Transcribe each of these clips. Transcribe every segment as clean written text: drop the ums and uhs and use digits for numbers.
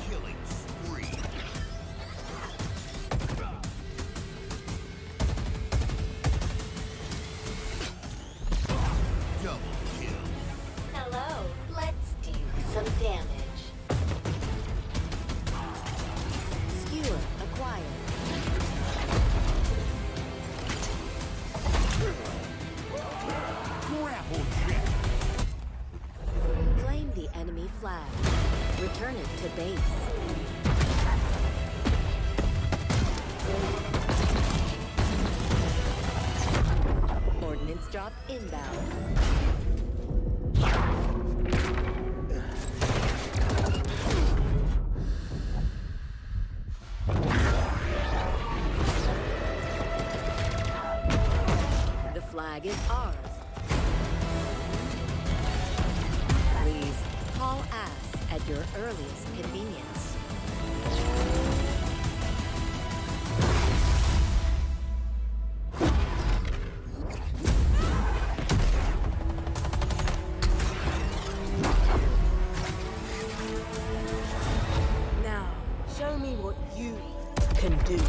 Killing spree. Double kill. Hello, let's do some damage. Skewer acquired. Grapple check. Claim the enemy flag. Return it to base. Ordnance drop inbound. The flag is ours. Please haul ass at your earliest convenience. Now, show me what you can do.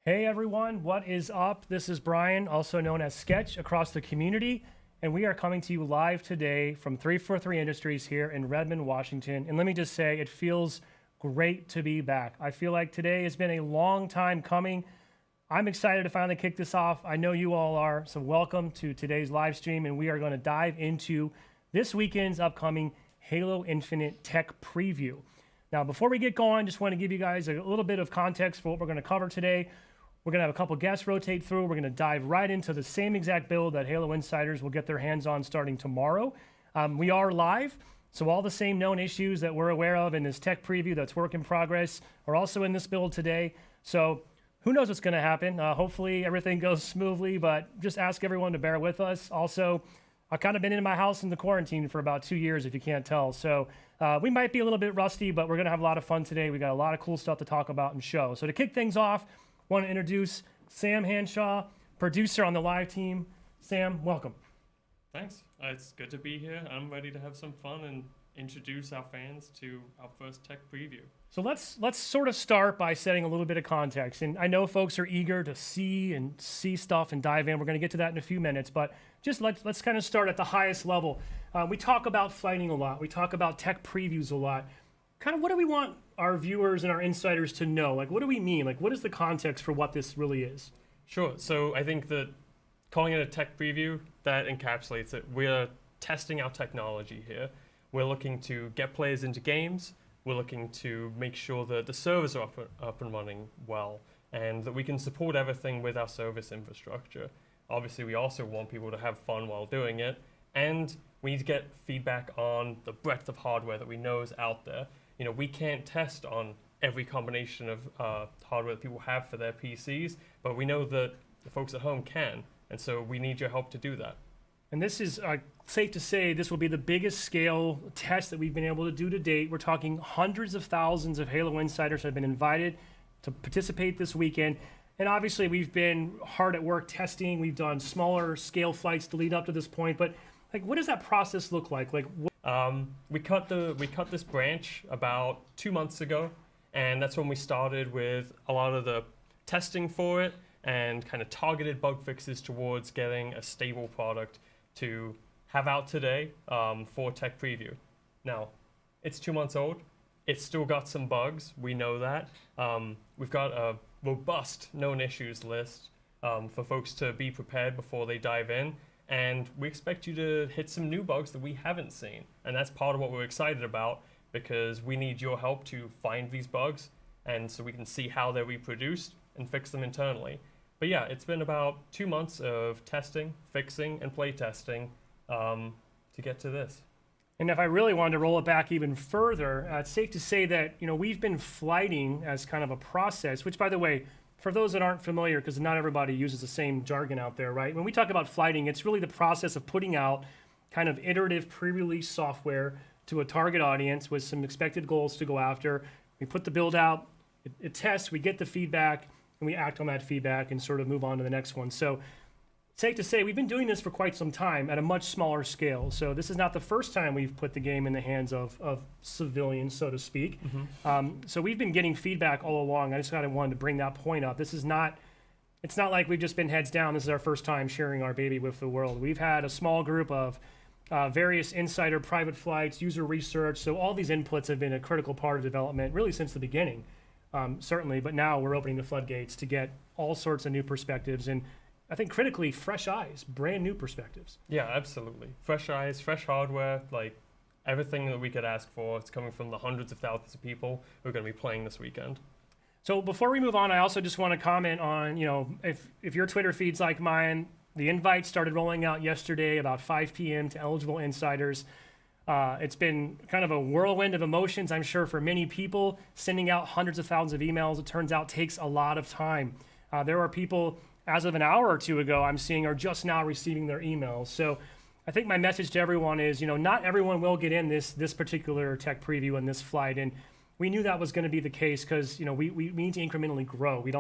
Hey everyone, what is up? This is Brian, also known as Sketch across the community, and we are coming to you live today from 343 Industries here in Redmond, Washington. And let me just say, it feels great to be back. I feel like today has been a long time coming. I'm excited to finally kick this off. I know you all are, so welcome to today's live stream, and we are going to dive into this weekend's upcoming Halo Infinite tech preview. Now, before we get going, just want to give you guys a little bit of context for what we're going to cover today. We're going to have a couple guests rotate through. We're going to dive right into the same exact build that Halo Insiders will get their hands on starting tomorrow. We are live, so all the same known issues that we're aware of in this tech preview that's work in progress are also in this build today. So who knows what's going to happen. Hopefully everything goes smoothly, but just ask everyone to bear with us. Also, I've kind of been in my house in the quarantine for about 2 years, if you can't tell. So we might be a little bit rusty, but we're going to have a lot of fun today. We got a lot of cool stuff to talk about and show. So to kick things off, want to introduce Sam Hanshaw, producer on the live team. Sam, welcome. Thanks. It's good to be here. I'm ready to have some fun and introduce our fans to our first tech preview. So let's sort of start by setting a little bit of context. And I know folks are eager to see stuff and dive in. We're going to get to that in a few minutes, but just let's kind of start at the highest level. We talk about fighting a lot. We talk about tech previews a lot. Kind of what do we want our viewers and our insiders to know? Like, what do we mean? Like, what is the context for what this really is? Sure. So I think that calling it a tech preview, that encapsulates it. We're testing our technology here. We're looking to get players into games. We're looking to make sure that the servers are up and running well, and that we can support everything with our service infrastructure. Obviously, we also want people to have fun while doing it, and we need to get feedback on the breadth of hardware that we know is out there. You know, we can't test on every combination of hardware that people have for their PCs, but we know that the folks at home can, and so we need your help to do that. And this is safe to say this will be the biggest scale test that we've been able to do to date. We're talking hundreds of thousands of Halo Insiders have been invited to participate this weekend. And obviously we've been hard at work testing. We've done smaller scale flights to lead up to this point. But like, what does that process look like? We cut this branch about 2 months ago, and that's when we started with a lot of the testing for it and kind of targeted bug fixes towards getting a stable product to have out today for tech preview. Now, it's 2 months old. It's still got some bugs. We know that. We've got a robust known issues list for folks to be prepared before they dive in. And we expect you to hit some new bugs that we haven't seen. And that's part of what we're excited about, because we need your help to find these bugs, and so we can see how they're reproduced and fix them internally. But yeah, it's been about 2 months of testing, fixing, and play testing to get to this. And if I really wanted to roll it back even further, it's safe to say that we've been flighting as kind of a process, which, by the way, for those that aren't familiar, because not everybody uses the same jargon out there, right? When we talk about flighting, it's really the process of putting out kind of iterative pre-release software to a target audience with some expected goals to go after. We put the build out, it tests, we get the feedback, and we act on that feedback and sort of move on to the next one. So safe to say, we've been doing this for quite some time at a much smaller scale. So this is not the first time we've put the game in the hands of civilians, so to speak. So we've been getting feedback all along. I just kind of wanted to bring that point up. It's not like we've just been heads down. This is our first time sharing our baby with the world. We've had a small group of various insider private flights, user research. So all these inputs have been a critical part of development really since the beginning, certainly. But now we're opening the floodgates to get all sorts of new perspectives and I think critically, fresh eyes, brand new perspectives. Yeah, absolutely. Fresh eyes, fresh hardware, like everything that we could ask for. It's coming from the hundreds of thousands of people who are going to be playing this weekend. So before we move on, I also just want to comment on, if your Twitter feed's like mine, the invites started rolling out yesterday about 5 p.m. to eligible insiders. It's been kind of a whirlwind of emotions, I'm sure, for many people. Sending out hundreds of thousands of emails, it turns out, takes a lot of time. There are people, as of an hour or two ago, I'm seeing are just now receiving their emails. So I think my message to everyone is, not everyone will get in this particular tech preview and this flight. And we knew that was going to be the case because, we need to incrementally grow. We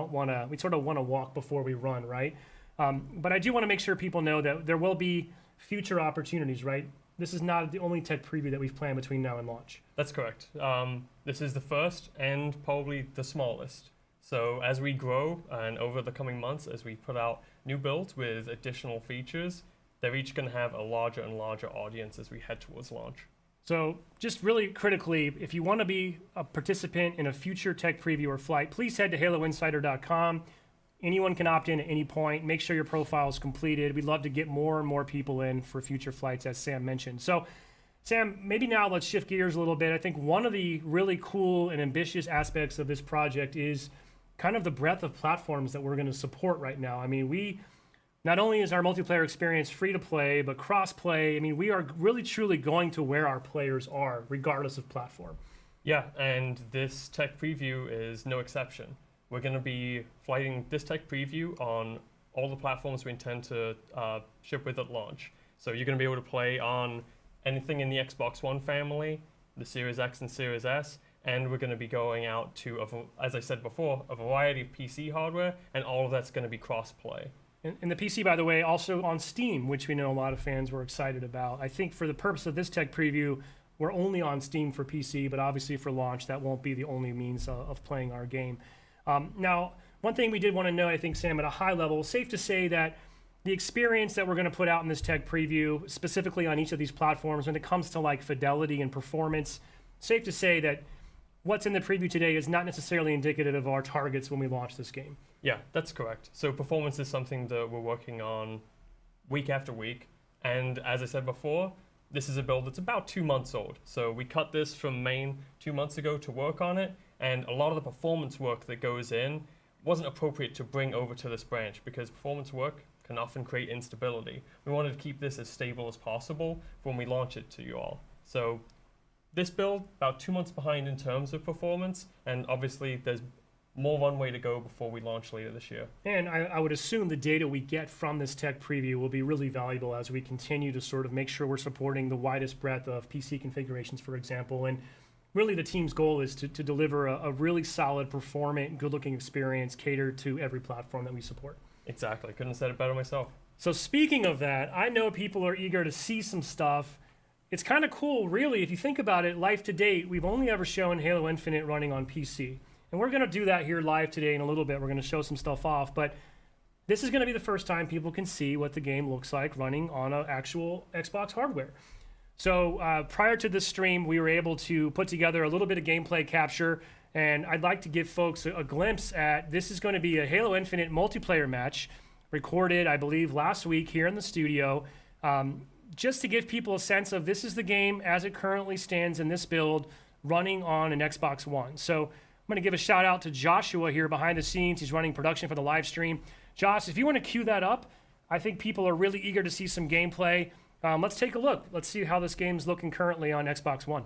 sort of want to walk before we run, right? But I do want to make sure people know that there will be future opportunities, right? This is not the only tech preview that we've planned between now and launch. That's correct. This is the first and probably the smallest. So as we grow and over the coming months, as we put out new builds with additional features, they're each going to have a larger and larger audience as we head towards launch. So just really critically, if you want to be a participant in a future tech preview or flight, please head to haloinsider.com. Anyone can opt in at any point. Make sure your profile is completed. We'd love to get more and more people in for future flights, as Sam mentioned. So Sam, maybe now let's shift gears a little bit. I think one of the really cool and ambitious aspects of this project is kind of the breadth of platforms that we're going to support right now. I mean, we not only is our multiplayer experience free to play, but cross-play. I mean, we are really truly going to where our players are, regardless of platform. Yeah, and this tech preview is no exception. We're going to be flighting this tech preview on all the platforms we intend to ship with at launch. So you're going to be able to play on anything in the Xbox One family, the Series X and Series S, and we're going to be going out to, as I said before, a variety of PC hardware, and all of that's going to be cross-play. And the PC, by the way, also on Steam, which we know a lot of fans were excited about. I think for the purpose of this tech preview, we're only on Steam for PC, but obviously for launch, that won't be the only means of playing our game. Now, one thing we did want to know, I think, Sam, at a high level, safe to say that the experience that we're going to put out in this tech preview, specifically on each of these platforms, when it comes to like fidelity and performance, safe to say that what's in the preview today is not necessarily indicative of our targets when we launch this game. Yeah, that's correct. So performance is something that we're working on week after week. And as I said before, this is a build that's about 2 months old. So we cut this from main 2 months ago to work on it. And a lot of the performance work that goes in wasn't appropriate to bring over to this branch because performance work can often create instability. We wanted to keep this as stable as possible when we launch it to you all. So this build, about 2 months behind in terms of performance, and obviously there's more runway to go before we launch later this year. And I would assume the data we get from this tech preview will be really valuable as we continue to sort of make sure we're supporting the widest breadth of PC configurations, for example. And really the team's goal is to deliver a really solid, performant, good-looking experience catered to every platform that we support. Exactly. Couldn't have said it better myself. So speaking of that, I know people are eager to see some stuff. It's kind of cool, really, if you think about it, live to date, we've only ever shown Halo Infinite running on PC. And we're going to do that here live today in a little bit. We're going to show some stuff off. But this is going to be the first time people can see what the game looks like running on an actual Xbox hardware. So prior to this stream, we were able to put together a little bit of gameplay capture. And I'd like to give folks a glimpse at, this is going to be a Halo Infinite multiplayer match recorded, I believe, last week here in the studio. Just to give people a sense of this is the game as it currently stands in this build running on an Xbox One. So I'm going to give a shout out to Joshua here behind the scenes. He's running production for the live stream. Josh, if you want to cue that up, I think people are really eager to see some gameplay. Let's take a look. Let's see how this game's looking currently on Xbox One.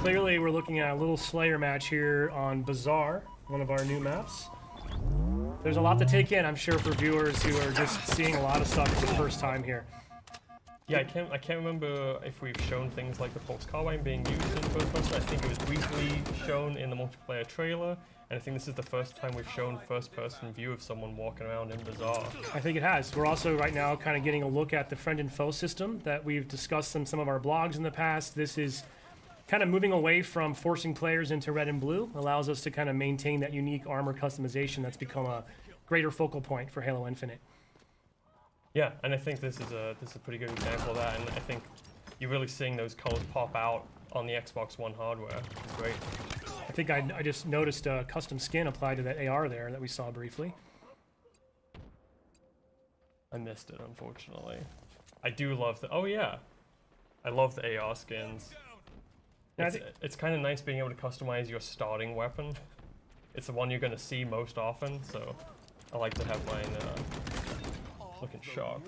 clearly we're looking at a little Slayer match here on Bazaar, one of our new maps. There's a lot to take in, I'm sure, for viewers who are just seeing a lot of stuff for the first time here. Yeah, I can't remember if we've shown things like the Pulse Carbine being used in first person. I think it was briefly shown in the multiplayer trailer, and I think this is the first time we've shown first-person view of someone walking around in Bazaar. I think it has. We're also right now kind of getting a look at the friend and foe system that we've discussed in some of our blogs in the past. This is kind of moving away from forcing players into red and blue, allows us to kind of maintain that unique armor customization that's become a greater focal point for Halo Infinite. Yeah, and I think this is a pretty good example of that, and I think you're really seeing those colors pop out on the Xbox One hardware. It's great. I think I just noticed a custom skin applied to that AR there that we saw briefly. I missed it, unfortunately. I do love the... Oh, yeah. I love the AR skins. Now, It's kind of nice being able to customize your starting weapon. It's the one you're going to see most often, so I like to have mine looking sharp.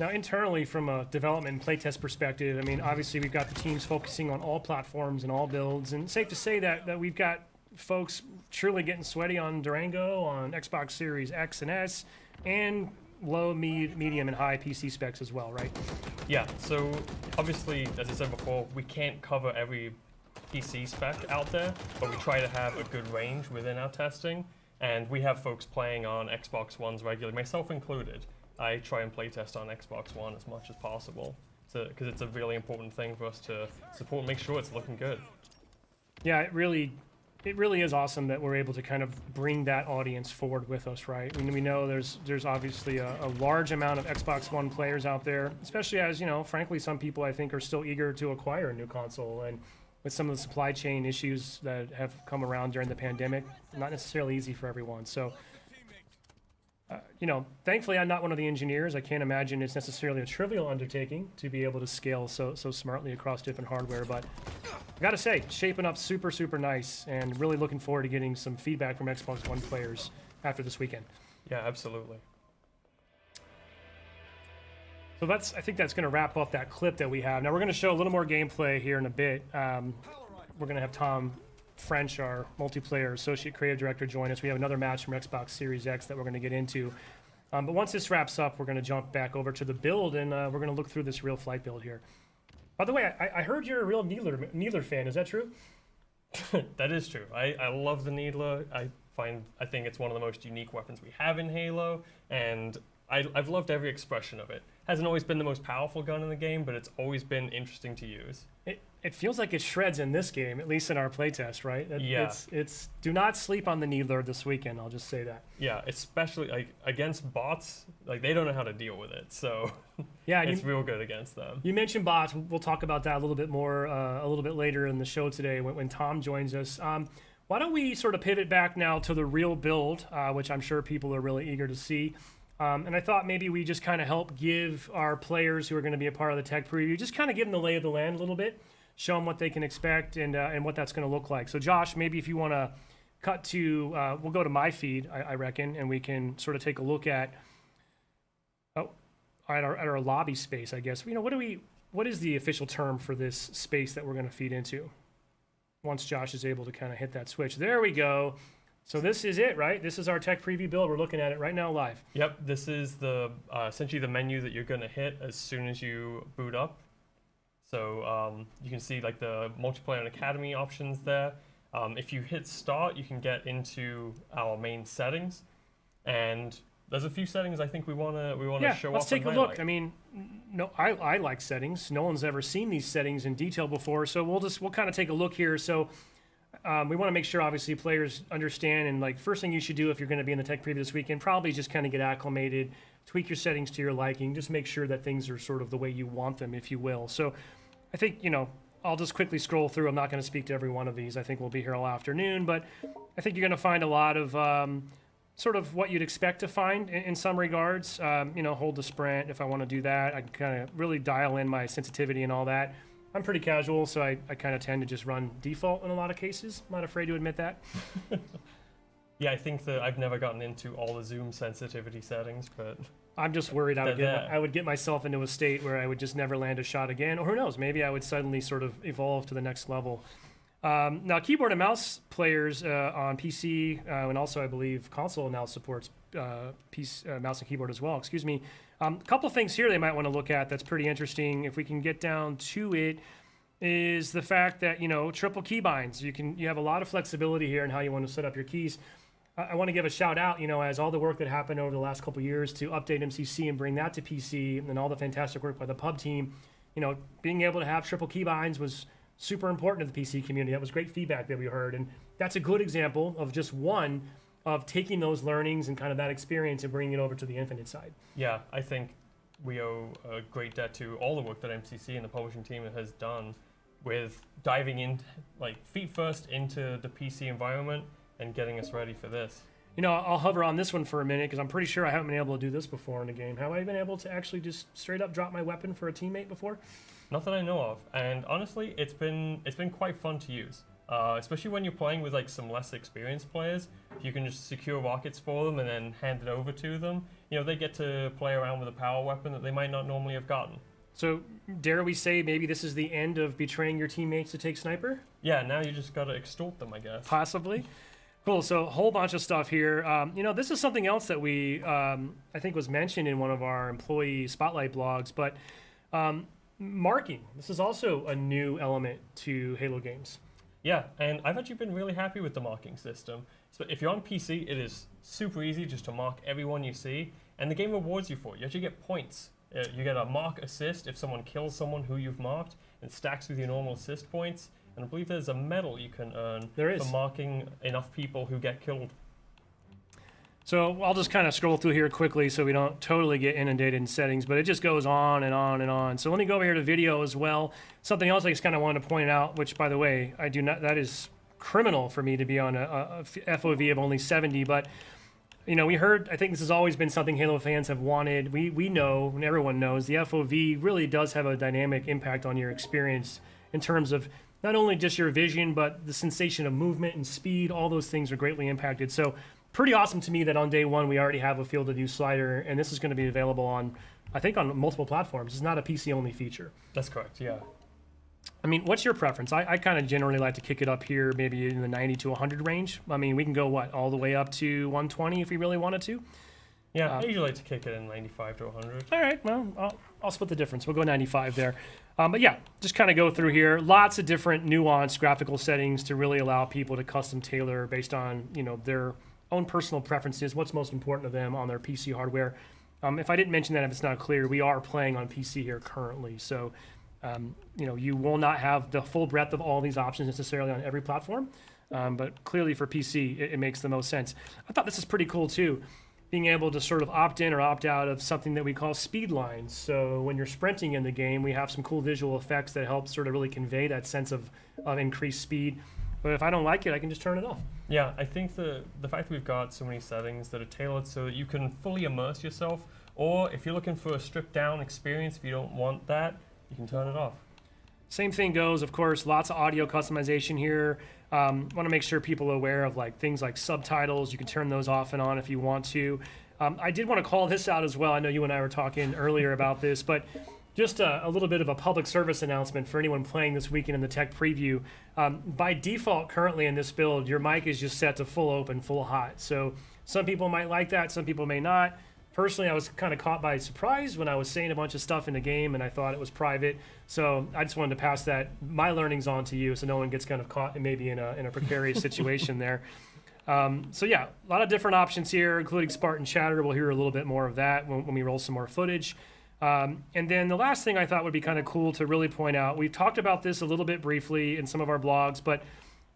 Now, internally, from a development and playtest perspective, I mean, obviously we've got the teams focusing on all platforms and all builds, and safe to say that we've got folks truly getting sweaty on Durango, on Xbox Series X and S, and low, medium, and high PC specs as well, right? Yeah, so obviously, as I said before, we can't cover every PC spec out there, but we try to have a good range within our testing, and we have folks playing on Xbox Ones regularly, myself included. I try and playtest on Xbox One as much as possible, because it's a really important thing for us to support and make sure it's looking good. Yeah, it really is awesome that we're able to kind of bring that audience forward with us, right? I mean, we know there's obviously a large amount of Xbox One players out there, especially as, you know, frankly, some people I think are still eager to acquire a new console, and with some of the supply chain issues that have come around during the pandemic, not necessarily easy for everyone. So, you know, thankfully I'm not one of the engineers. I can't imagine it's necessarily a trivial undertaking to be able to scale so smartly across different hardware, but I gotta say, shaping up super nice, and really looking forward to getting some feedback from Xbox One players after this weekend. Yeah, absolutely. So I think that's going to wrap up that clip that we have. Now we're going to show a little more gameplay here in a bit. We're going to have Tom French, our multiplayer associate creative director, join us. We have another match from Xbox Series X that we're going to get into. But once this wraps up, we're going to jump back over to the build, and we're going to look through this real flight build here. By the way, I heard you're a real Needler fan. Is that true? That is true. I love the Needler. I think it's one of the most unique weapons we have in Halo, and I've loved every expression of it. Hasn't always been the most powerful gun in the game, but it's always been interesting to use. It feels like it shreds in this game, at least in our playtest, right? Yeah. It's do not sleep on the Needler this weekend. I'll just say that. Yeah, especially like against bots, like they don't know how to deal with it, so yeah, it's real good against them. You mentioned bots. We'll talk about that a little bit more a little bit later in the show today when Tom joins us. Why don't we sort of pivot back now to the real build, which I'm sure people are really eager to see. And I thought maybe we just kind of help give our players who are going to be a part of the tech preview, just kind of give them the lay of the land a little bit, show them what they can expect and what that's going to look like. So Josh, maybe if you want to cut to, we'll go to my feed, I reckon, and we can sort of take a look at our lobby space, I guess. You know, what is the official term for this space that we're going to feed into? Once Josh is able to kind of hit that switch. There we go. So this is it, right? This is our tech preview build. We're looking at it right now live. Yep, this is the essentially the menu that you're going to hit as soon as you boot up. So you can see like the multiplayer and academy options there. If you hit start, you can get into our main settings, and there's a few settings I think we want to show off. Let's take a highlight. look. I mean, no, I like settings. No one's ever seen these settings in detail before, so we'll kind of take a look here. So. We want to make sure, obviously, players understand, and like first thing you should do if you're going to be in the tech preview this weekend, probably just kind of get acclimated, tweak your settings to your liking, just make sure that things are sort of the way you want them, if you will. So I think, you know, I'll just quickly scroll through. I'm not going to speak to every one of these. I think we'll be here all afternoon, but I think you're going to find a lot of sort of what you'd expect to find in some regards. You know, hold the sprint if I want to do that. I can kind of really dial in my sensitivity and all that. I'm pretty casual, so I kind of tend to just run default in a lot of cases. I'm not afraid to admit that. Yeah, I think that I've never gotten into all the zoom sensitivity settings, but I'm just worried I would get myself into a state where I would just never land a shot again, or who knows, maybe I would suddenly sort of evolve to the next level. Now, keyboard and mouse players on PC and also, I believe, console now supports mouse and keyboard as well. Excuse me. A couple things here they might want to look at that's pretty interesting. If we can get down to it, is the fact that triple keybinds. You have a lot of flexibility here in how you want to set up your keys. I want to give a shout out, as all the work that happened over the last couple of years to update MCC and bring that to PC, and all the fantastic work by the pub team. Being able to have triple keybinds was super important to the PC community. That was great feedback that we heard, and that's a good example of just one of taking those learnings and kind of that experience and bringing it over to the Infinite side. Yeah, I think we owe a great debt to all the work that MCC and the publishing team has done with diving in, feet first into the PC environment and getting us ready for this. I'll hover on this one for a minute because I'm pretty sure I haven't been able to do this before in a game. Have I been able to actually just straight up drop my weapon for a teammate before? Not that I know of, and honestly, it's been quite fun to use, especially when you're playing with some less experienced players. You can just secure rockets for them and then hand it over to them. They get to play around with a power weapon that they might not normally have gotten. So, dare we say maybe this is the end of betraying your teammates to take sniper? Yeah, now you just gotta extort them, I guess. Possibly. Cool, so a whole bunch of stuff here. This is something else that we, I think was mentioned in one of our employee spotlight blogs, but marking. This is also a new element to Halo games. Yeah, and I've actually been really happy with the marking system. So if you're on PC, it is super easy just to mark everyone you see, and the game rewards you for it. You actually get points. You get a mark assist if someone kills someone who you've marked, and stacks with your normal assist points. And I believe there's a medal you can earn for marking enough people who get killed. So I'll just kind of scroll through here quickly so we don't totally get inundated in settings, but it just goes on and on and on. So let me go over here to video as well. Something else I just kind of wanted to point out, which by the way, that is criminal for me to be on a FOV of only 70, but we heard, I think this has always been something Halo fans have wanted. We know, and everyone knows, the FOV really does have a dynamic impact on your experience in terms of not only just your vision, but the sensation of movement and speed. All those things are greatly impacted. So pretty awesome to me that on day one we already have a field of view slider, and this is going to be available on multiple platforms. It's not a PC-only feature. That's correct, yeah. I mean, what's your preference? I kind of generally like to kick it up here maybe in the 90 to 100 range. I mean, we can go, all the way up to 120 if we really wanted to? Yeah, I usually like to kick it in 95 to 100. All right, well, I'll split the difference. We'll go 95 there. But yeah, just kind of go through here. Lots of different nuanced graphical settings to really allow people to custom tailor based on, their own personal preferences, what's most important to them on their PC hardware. If I didn't mention that, if it's not clear, we are playing on PC here currently. So, you will not have the full breadth of all these options necessarily on every platform. But clearly for PC, it makes the most sense. I thought this is pretty cool too, being able to sort of opt in or opt out of something that we call speed lines. So when you're sprinting in the game, we have some cool visual effects that help sort of really convey that sense of increased speed. But if I don't like it, I can just turn it off. Yeah, I think the fact that we've got so many settings that are tailored so that you can fully immerse yourself, or if you're looking for a stripped down experience, if you don't want that, you can turn it off. Same thing goes, of course, lots of audio customization here. Want to make sure people are aware of things like subtitles. You can turn those off and on if you want to. I did want to call this out as well. I know you and I were talking earlier about this, but just a little bit of a public service announcement for anyone playing this weekend in the tech preview. By default, currently in this build, your mic is just set to full open, full hot. So some people might like that, some people may not. Personally, I was kind of caught by surprise when I was saying a bunch of stuff in the game and I thought it was private. So I just wanted to pass my learnings on to you so no one gets kind of caught maybe in a precarious situation there. So yeah, a lot of different options here, including Spartan Chatter. We'll hear a little bit more of that when we roll some more footage. And then the last thing I thought would be kind of cool to really point out, we've talked about this a little bit briefly in some of our blogs, but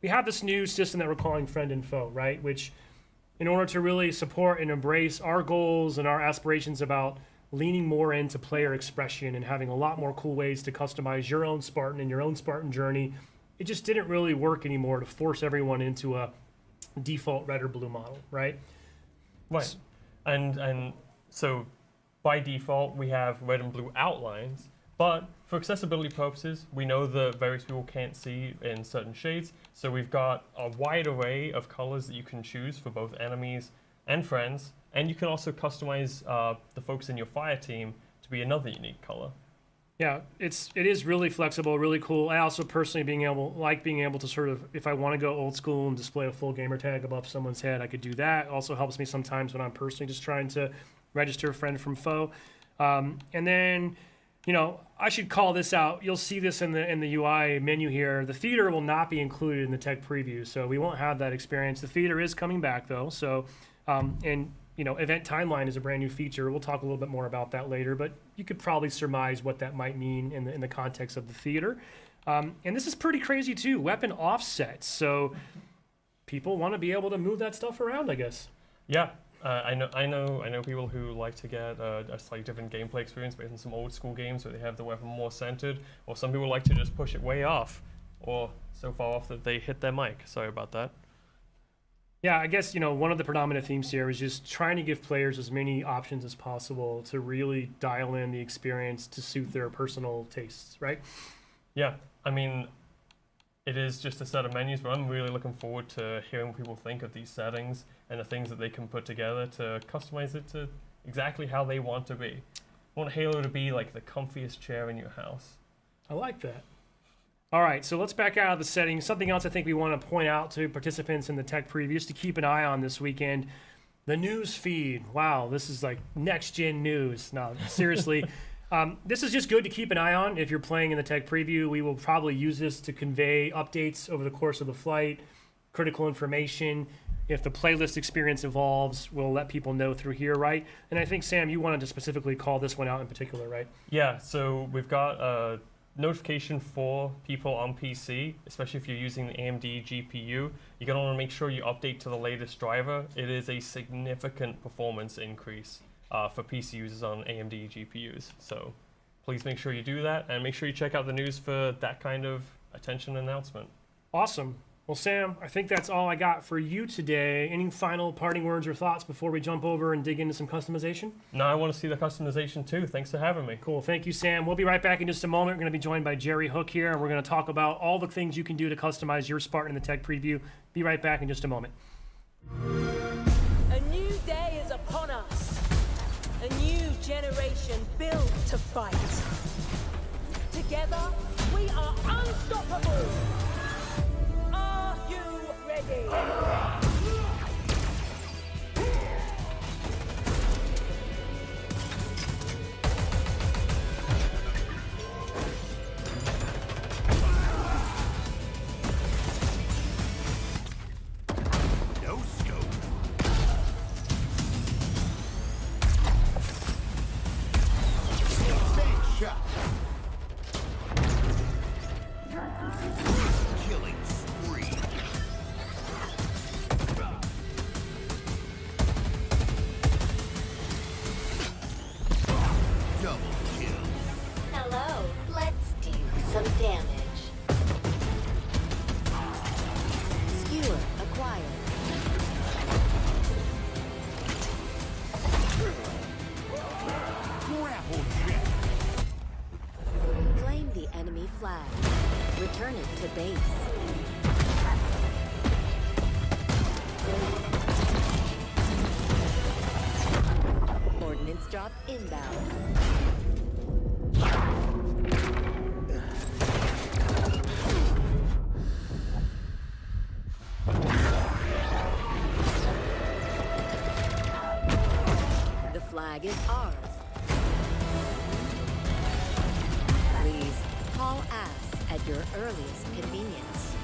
we have this new system that we're calling Friend and Foe, right? Which, in order to really support and embrace our goals and our aspirations about leaning more into player expression and having a lot more cool ways to customize your own Spartan and your own Spartan journey, it just didn't really work anymore to force everyone into a default red or blue model, right? Right. And so by default, we have red and blue outlines, but for accessibility purposes, we know that various people can't see in certain shades, so we've got a wide array of colors that you can choose for both enemies and friends, and you can also customize the folks in your fire team to be another unique color. Yeah, it is really flexible, really cool. I also personally being able to sort of, if I want to go old school and display a full gamer tag above someone's head, I could do that. Also helps me sometimes when I'm personally just trying to register a friend from foe. And then, I should call this out. You'll see this in the UI menu here. The theater will not be included in the tech preview, so we won't have that experience. The theater is coming back though, so event timeline is a brand new feature. We'll talk a little bit more about that later, but you could probably surmise what that might mean in the context of the theater. And this is pretty crazy too. Weapon offsets, so people want to be able to move that stuff around, I guess. Yeah, I know people who like to get a slightly different gameplay experience based on some old school games where they have the weapon more centered, or some people like to just push it way off, or so far off that they hit their mic. Sorry about that. Yeah, I guess, one of the predominant themes here is just trying to give players as many options as possible to really dial in the experience to suit their personal tastes, right? Yeah, I mean, it is just a set of menus, but I'm really looking forward to hearing what people think of these settings and the things that they can put together to customize it to exactly how they want to be. I want Halo to be like the comfiest chair in your house. I like that. All right, so let's back out of the settings. Something else I think we want to point out to participants in the tech previews to keep an eye on this weekend, the news feed. Wow, this is like next-gen news. No, seriously. This is just good to keep an eye on if you're playing in the tech preview. We will probably use this to convey updates over the course of the flight, critical information. If the playlist experience evolves, we'll let people know through here, right? And I think, Sam, you wanted to specifically call this one out in particular, right? Yeah, so we've got notification for people on PC, especially if you're using the AMD GPU. You're going to want to make sure you update to the latest driver. It is a significant performance increase for PC users on AMD GPUs. So please make sure you do that, and make sure you check out the news for that kind of attention announcement. Awesome. Well, Sam, I think that's all I got for you today. Any final parting words or thoughts before we jump over and dig into some customization? No, I want to see the customization too. Thanks for having me. Cool. Thank you, Sam. We'll be right back in just a moment. We're going to be joined by Jerry Hook here, and we're going to talk about all the things you can do to customize your Spartan in the tech preview. Be right back in just a moment. A new day is upon us. A new generation built to fight. Together, we are unstoppable. Are you ready? No scope. Big shot. Killing spree. Double kill. Hello. Let's do some damage. Skewer acquired. Grapple jet. Claim the enemy flag. Return it to base. Ordnance drop inbound. The flag is ours. Please haul ass at your earliest convenience.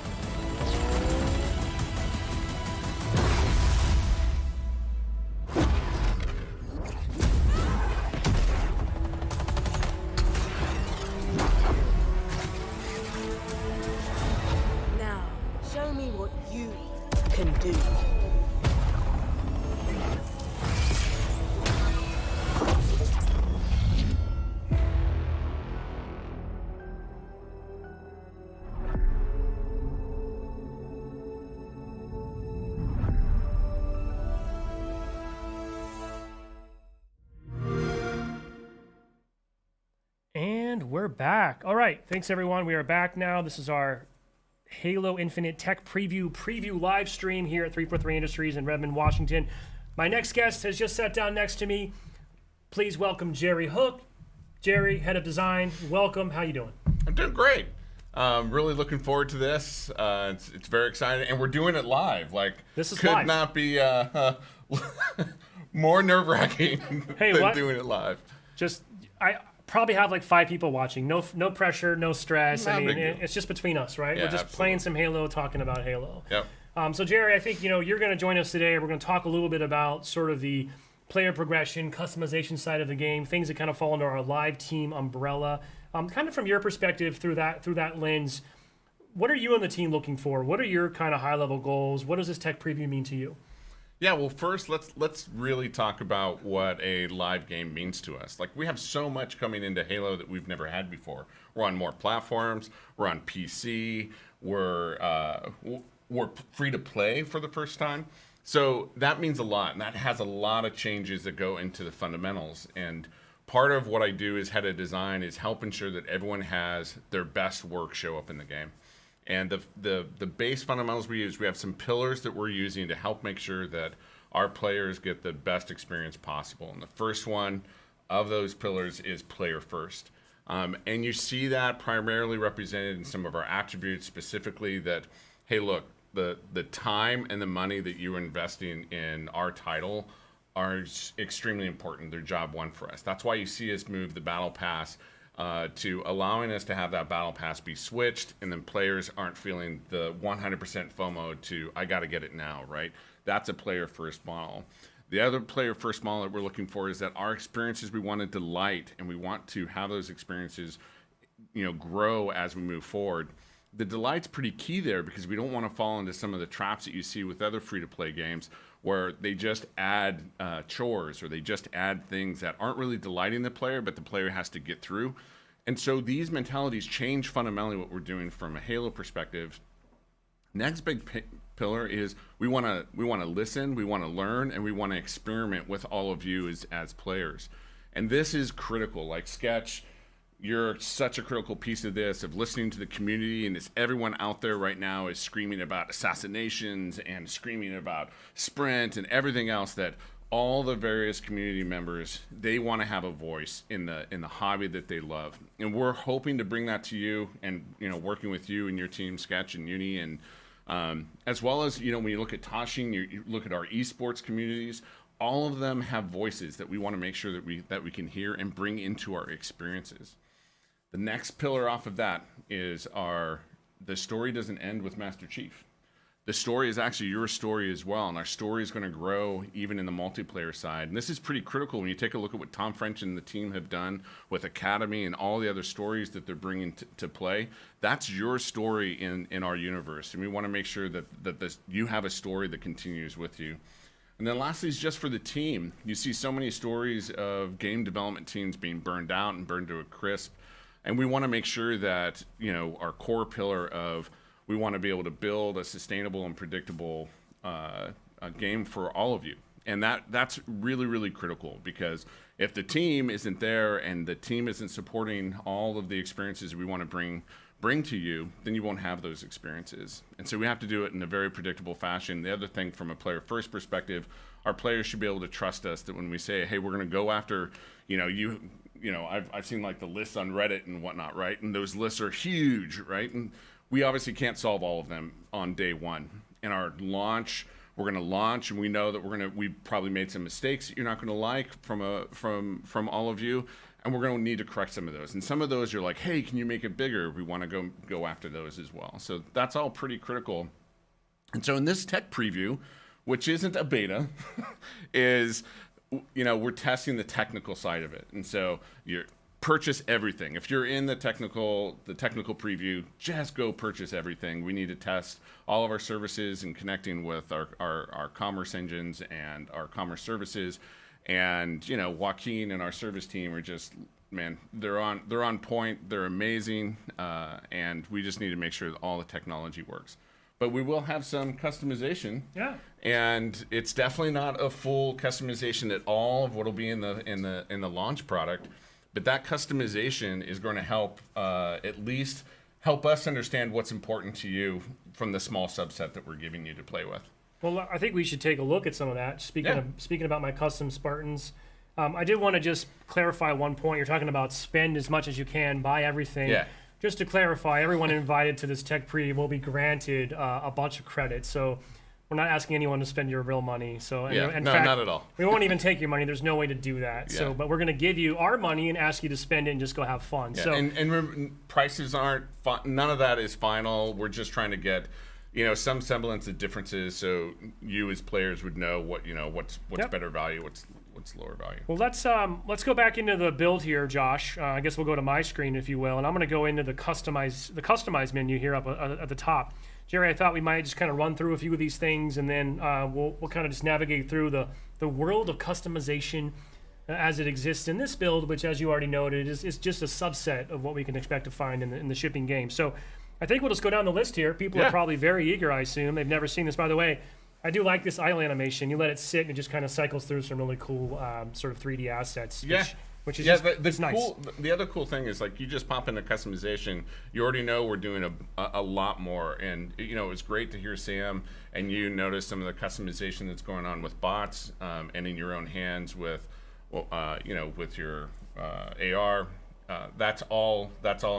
Now, show me what you can do. And we're back. All right. Thanks, everyone. We are back now. This is our Halo Infinite Tech Preview live stream here at 343 Industries in Redmond, Washington. My next guest has just sat down next to me. Please welcome Jerry Hook. Jerry, head of design. Welcome. How you doing? I'm doing great. Really looking forward to this. It's very exciting, and we're doing it live. Like, This is could live. not be more nerve-wracking Hey, than what? doing it live. Just I probably have like 5 people watching. No pressure, no stress. Not I a mean, big deal. it's just between us, right? Yeah, We're just absolutely. playing some Halo, talking about Halo. Yep. So Jerry, I think you're going to join us today. We're going to talk a little bit about sort of the player progression, customization side of the game, things that kind of fall under our live team umbrella. Kind of from your perspective through that lens, what are you and the team looking for? What are your kind of high level goals? What does this tech preview mean to you? Yeah, well, first let's really talk about what a live game means to us. Like, we have so much coming into Halo that we've never had before. We're on more platforms. We're on PC. We're free to play for the first time. So that means a lot, and that has a lot of changes that go into the fundamentals. And part of what I do as head of design is help ensure that everyone has their best work show up in the game. And the base fundamentals we use, we have some pillars that we're using to help make sure that our players get the best experience possible. And the first one of those pillars is player first. And you see that primarily represented in some of our attributes, specifically that, hey, look, the time and the money that you're investing in our title are extremely important. They're job one for us. That's why you see us move the battle pass to allowing us to have that battle pass be switched, and then players aren't feeling the 100% FOMO to, I got to get it now, right? That's a player first model. The other player first model that we're looking for is that our experiences, we want to delight, and we want to have those experiences, grow as we move forward. The delight's pretty key there, because we don't want to fall into some of the traps that you see with other free-to-play games where they just add chores, or they just add things that aren't really delighting the player, but the player has to get through. And so these mentalities change fundamentally what we're doing from a Halo perspective. Next big pillar is we want to listen, we want to learn, and we want to experiment with all of you as players. And this is critical. Like, Sketch, you're such a critical piece of this, of listening to the community, and everyone out there right now is screaming about assassinations and screaming about sprint and everything else, that all the various community members, they want to have a voice in the hobby that they love. And we're hoping to bring that to you, and working with you and your team, Sketch and Uni, and as well as when you look at Toshing, you look at our esports communities, all of them have voices that we want to make sure that we can hear and bring into our experiences. The next pillar off of that is the story doesn't end with Master Chief. The story is actually your story as well, and our story is going to grow even in the multiplayer side. And this is pretty critical when you take a look at what Tom French and the team have done with Academy and all the other stories that they're bringing to play. That's your story in our universe, and we want to make sure that you have a story that continues with you. And then lastly is just for the team. You see so many stories of game development teams being burned out and burned to a crisp. And we want to make sure that, our core pillar of, we want to be able to build a sustainable and predictable game for all of you. And that's really, really critical, because if the team isn't there and the team isn't supporting all of the experiences we want to bring to you, then you won't have those experiences. And so we have to do it in a very predictable fashion. The other thing, from a player first perspective, our players should be able to trust us that when we say, hey, we're going to go after, I've seen like the lists on Reddit and whatnot, right? And those lists are huge, right? And we obviously can't solve all of them on day one. In our launch, we're going to launch, and we know that we probably made some mistakes that you're not going to like from all of you, and we're going to need to correct some of those. And some of those you're like, hey, can you make it bigger? We want to go after those as well. So that's all pretty critical. And so in this tech preview, which isn't a beta, is we're testing the technical side of it. And so you purchase everything. If you're in the technical preview, just go purchase everything. We need to test all of our services and connecting with our commerce engines and our commerce services. And Joaquin and our service team are just, man, they're on point. They're amazing, and we just need to make sure that all the technology works. But we will have some customization. Yeah. And it's definitely not a full customization at all of what will be in the launch product. But that customization is going to help at least help us understand what's important to you from the small subset that we're giving you to play with. Well, I think we should take a look at some of that. Speaking about my custom Spartans, I did want to just clarify one point. You're talking about spend as much as you can, buy everything. Yeah. Just to clarify, everyone invited to this tech preview will be granted a bunch of credit. So we're not asking anyone to spend your real money. So Yeah, in no, fact, not at all. We won't even take your money. There's no way to do that. Yeah. So, but we're going to give you our money and ask you to spend it and just go have fun. Yeah, So and remember, prices aren't none of that is final. We're just trying to get some semblance of differences, so you as players would know what's Yep. better value, what's lower value. Well, let's go back into the build here, Josh. I guess we'll go to my screen, if you will, and I'm going to go into the customize menu here up at the top. Jerry, I thought we might just kind of run through a few of these things, and then we'll kind of just navigate through the world of customization as it exists in this build, which, as you already noted, is just a subset of what we can expect to find in the shipping game. So I think we'll just go down the list here. People Yeah. are probably very eager, I assume. They've never seen this. By the way, I do like this idle animation. You let it sit, and it just kind of cycles through some really cool sort of 3D assets. Yeah. Which is Yeah, just, it's nice. the other cool thing is, like, you just pop into customization, you already know we're doing a lot more, and it's great to hear Sam and you notice some of the customization that's going on with bots and in your own hands with with your AR. That's all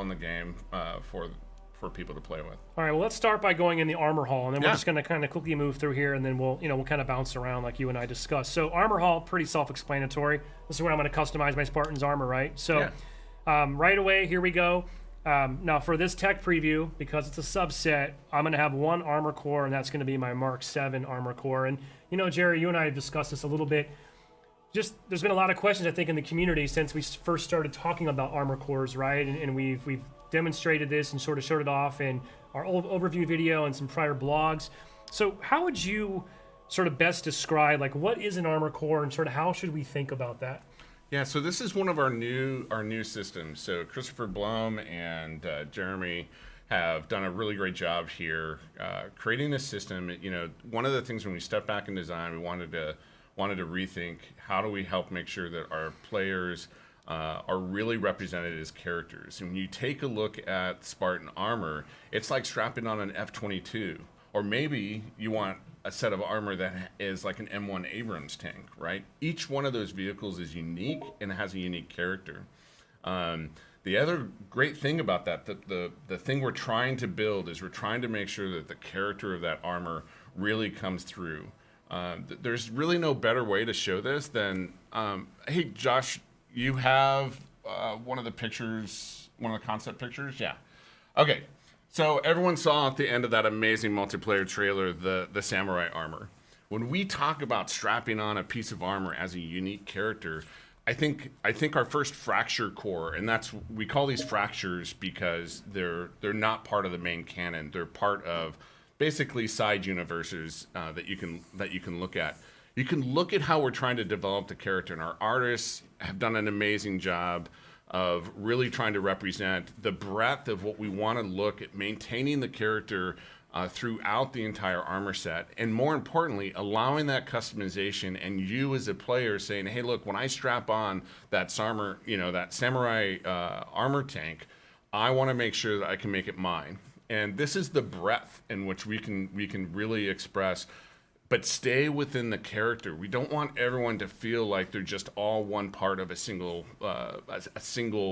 in the game for people to play with. All right, well, let's start by going in the armor hall, and then we're Yeah. just going to kind of quickly move through here, and then we'll kind of bounce around like you and I discussed. So armor hall, pretty self-explanatory. This is where I'm going to customize my Spartan's armor, right? So right away, here we go. Now for this tech preview, because it's a subset, I'm going to have one armor core, and that's going to be my Mark 7 armor core. And Jerry, you and I have discussed this a little bit. Just there's been a lot of questions, I think, in the community since we first started talking about armor cores, right? And we've demonstrated this and sort of showed it off in our old overview video and some prior blogs. So how would you sort of best describe, like, what is an armor core and sort of how should we think about that? Yeah, so this is one of our new systems. So Christopher Blum and Jeremy have done a really great job here creating this system. One of the things when we stepped back in design, we wanted to rethink how do we help make sure that our players are really represented as characters. And when you take a look at Spartan armor, it's like strapping on an F-22, or maybe you want a set of armor that is like an M1 Abrams tank, right? Each one of those vehicles is unique and has a unique character. The other great thing about that, the thing we're trying to build is we're trying to make sure that the character of that armor really comes through. There's really no better way to show this than, hey, Josh, you have one of the pictures, one of the concept pictures? Yeah. Okay. So everyone saw at the end of that amazing multiplayer trailer the samurai armor. When we talk about strapping on a piece of armor as a unique character, I think our first fracture core, and we call these fractures because they're not part of the main canon. They're part of basically side universes that you can look at. You can look at how we're trying to develop the character, and our artists have done an amazing job of really trying to represent the breadth of what we want to look at, maintaining the character throughout the entire armor set, and more importantly, allowing that customization and you as a player saying, hey, look, when I strap on that samurai armor tank, I want to make sure that I can make it mine. And this is the breadth in which we can really express, but stay within the character. We don't want everyone to feel like they're just all one part of a single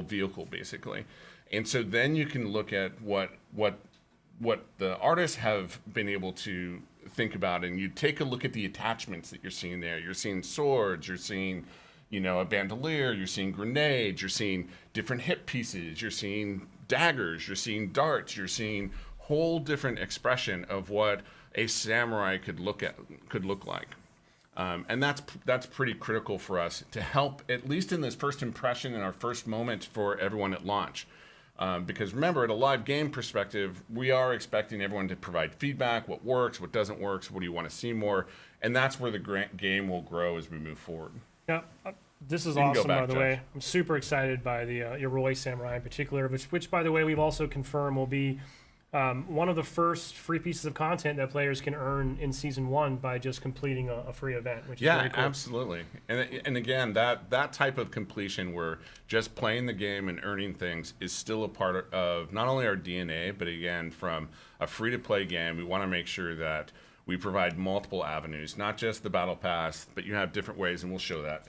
vehicle, basically. And so then you can look at what the artists have been able to think about, and you take a look at the attachments that you're seeing there. You're seeing swords, you're seeing a bandolier, you're seeing grenades, you're seeing different hip pieces, you're seeing daggers, you're seeing darts, you're seeing whole different expression of what a samurai could look like. And that's pretty critical for us to help, at least in this first impression and our first moment for everyone at launch. Because remember, at a live game perspective, we are expecting everyone to provide feedback, what works, what doesn't work, what do you want to see more, and that's where the game will grow as we move forward. Yeah, this is You can go awesome, back, by the Josh. way. I'm super excited by the Yoroi Samurai in particular, which, by the way, we've also confirmed will be one of the first free pieces of content that players can earn in Season 1 by just completing a free event, which is Yeah, very cool. absolutely. And again, that type of completion where just playing the game and earning things is still a part of not only our DNA, but again, from a free-to-play game, we want to make sure that we provide multiple avenues, not just the battle pass, but you have different ways, and we'll show that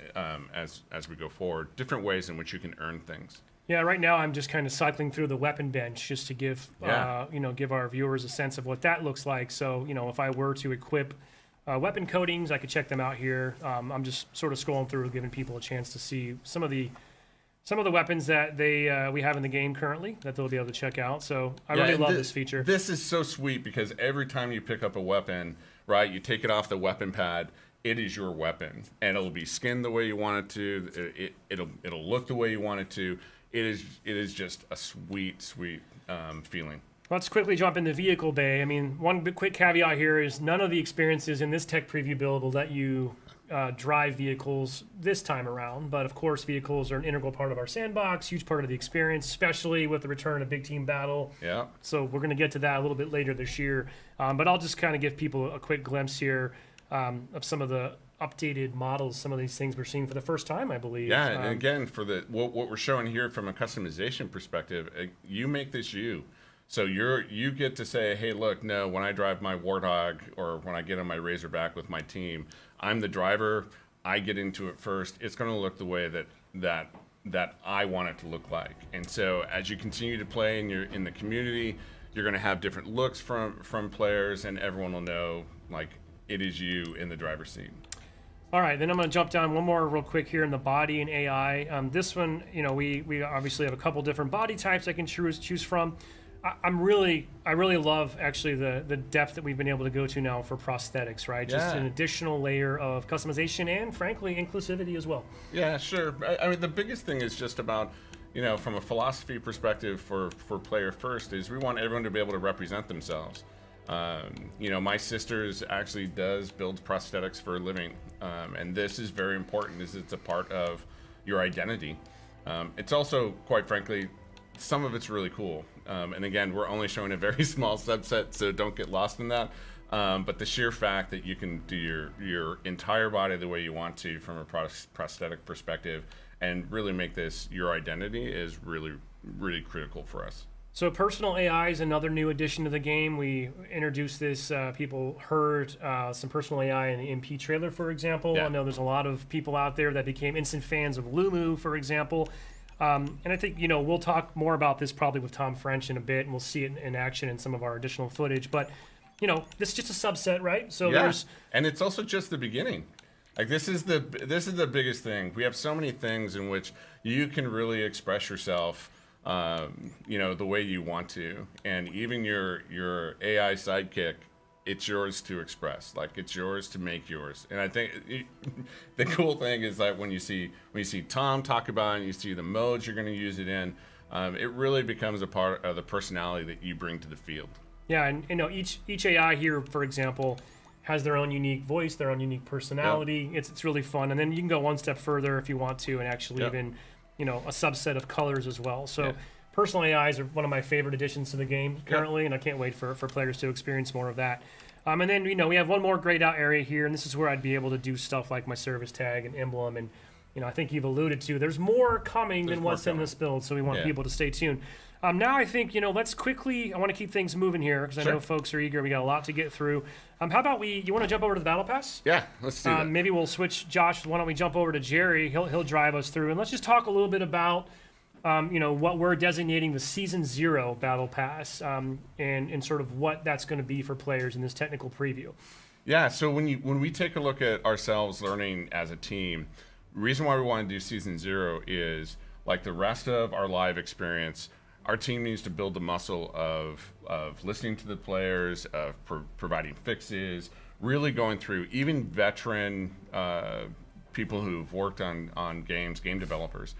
as we go forward, different ways in which you can earn things. Yeah, right now I'm just kind of cycling through the weapon bench just to give give our viewers a sense of what that looks like. So, if I were to equip weapon coatings, I could check them out here. I'm just sort of scrolling through, giving people a chance to see some of the weapons that we have in the game currently that they'll be able to check out. So I really love this feature. This is so sweet because every time you pick up a weapon, right, you take it off the weapon pad, it is your weapon, and it'll be skinned the way you want it to. It'll look the way you want it to. It is just a sweet feeling. Let's quickly jump into vehicle bay. I mean, one quick caveat here is none of the experiences in this tech preview build will let you drive vehicles this time around. But of course, vehicles are an integral part of our sandbox, huge part of the experience, especially with the return of big team battle. Yeah. So we're going to get to that a little bit later this year. But I'll just kind of give people a quick glimpse here of some of the updated models, some of these things we're seeing for the first time, I believe. Yeah, and again, for what we're showing here from a customization perspective, you make this you. So you get to say, hey, look, no, when I drive my Warthog or when I get on my Razorback with my team, I'm the driver. I get into it first. It's going to look the way that I want it to look like. And so as you continue to play and you're in the community, you're going to have different looks from players, and everyone will know like it is you in the driver's seat. All right, then I'm going to jump down one more real quick here in the body and AI. This one, we obviously have a couple different body types I can choose from. I really love actually the depth that we've been able to go to now for prosthetics, right? Just an additional layer of customization and, frankly, inclusivity as well. Yeah, sure. I mean, the biggest thing is just about, from a philosophy perspective for player first is we want everyone to be able to represent themselves. My sisters actually does build prosthetics for a living, and this is very important as it's a part of your identity. It's also, quite frankly, some of it's really cool. And again, we're only showing a very small subset, so don't get lost in that. But the sheer fact that you can do your entire body the way you want to from a prosthetic perspective and really make this your identity is really, really critical for us. So personal AI is another new addition to the game. We introduced this, people heard some personal AI in the MP trailer, for example. Yeah. I know there's a lot of people out there that became instant fans of Lumu, for example. And I think, we'll talk more about this probably with Tom French in a bit, and we'll see it in action in some of our additional footage. But, this is just a subset, right? So and it's also just the beginning. Like this is the biggest thing. We have so many things in which you can really express yourself, the way you want to, and even your AI sidekick, it's yours to express. Like it's yours to make yours. And I think the cool thing is that when you see Tom talk about it, and you see the modes you're going to use it in, it really becomes a part of the personality that you bring to the field. Yeah, and each AI here, for example, has their own unique voice, their own unique personality. Yep. It's really fun, and then you can go one step further if you want to, and actually even a subset of colors as well. So personal AIs are one of my favorite additions to the game currently, and I can't wait for players to experience more of that. And then we have one more grayed out area here, and this is where I'd be able to do stuff like my service tag and emblem, and I think you've alluded to there's more coming than what's in this build, so we want people to stay tuned. Now I think, let's quickly, I want to keep things moving here because I know folks are eager. We got a lot to get through. How about you want to jump over to the Battle Pass? Yeah, let's do that. Maybe we'll switch, Josh, why don't we jump over to Jerry? He'll drive us through, and let's just talk a little bit about, what we're designating the Season 0 Battle Pass and sort of what that's going to be for players in this technical preview. Yeah, so when we take a look at ourselves learning as a team, the reason why we want to do Season 0 is, like the rest of our live experience, our team needs to build the muscle of listening to the players, of providing fixes, really going through even veteran people who've worked on games, game developers.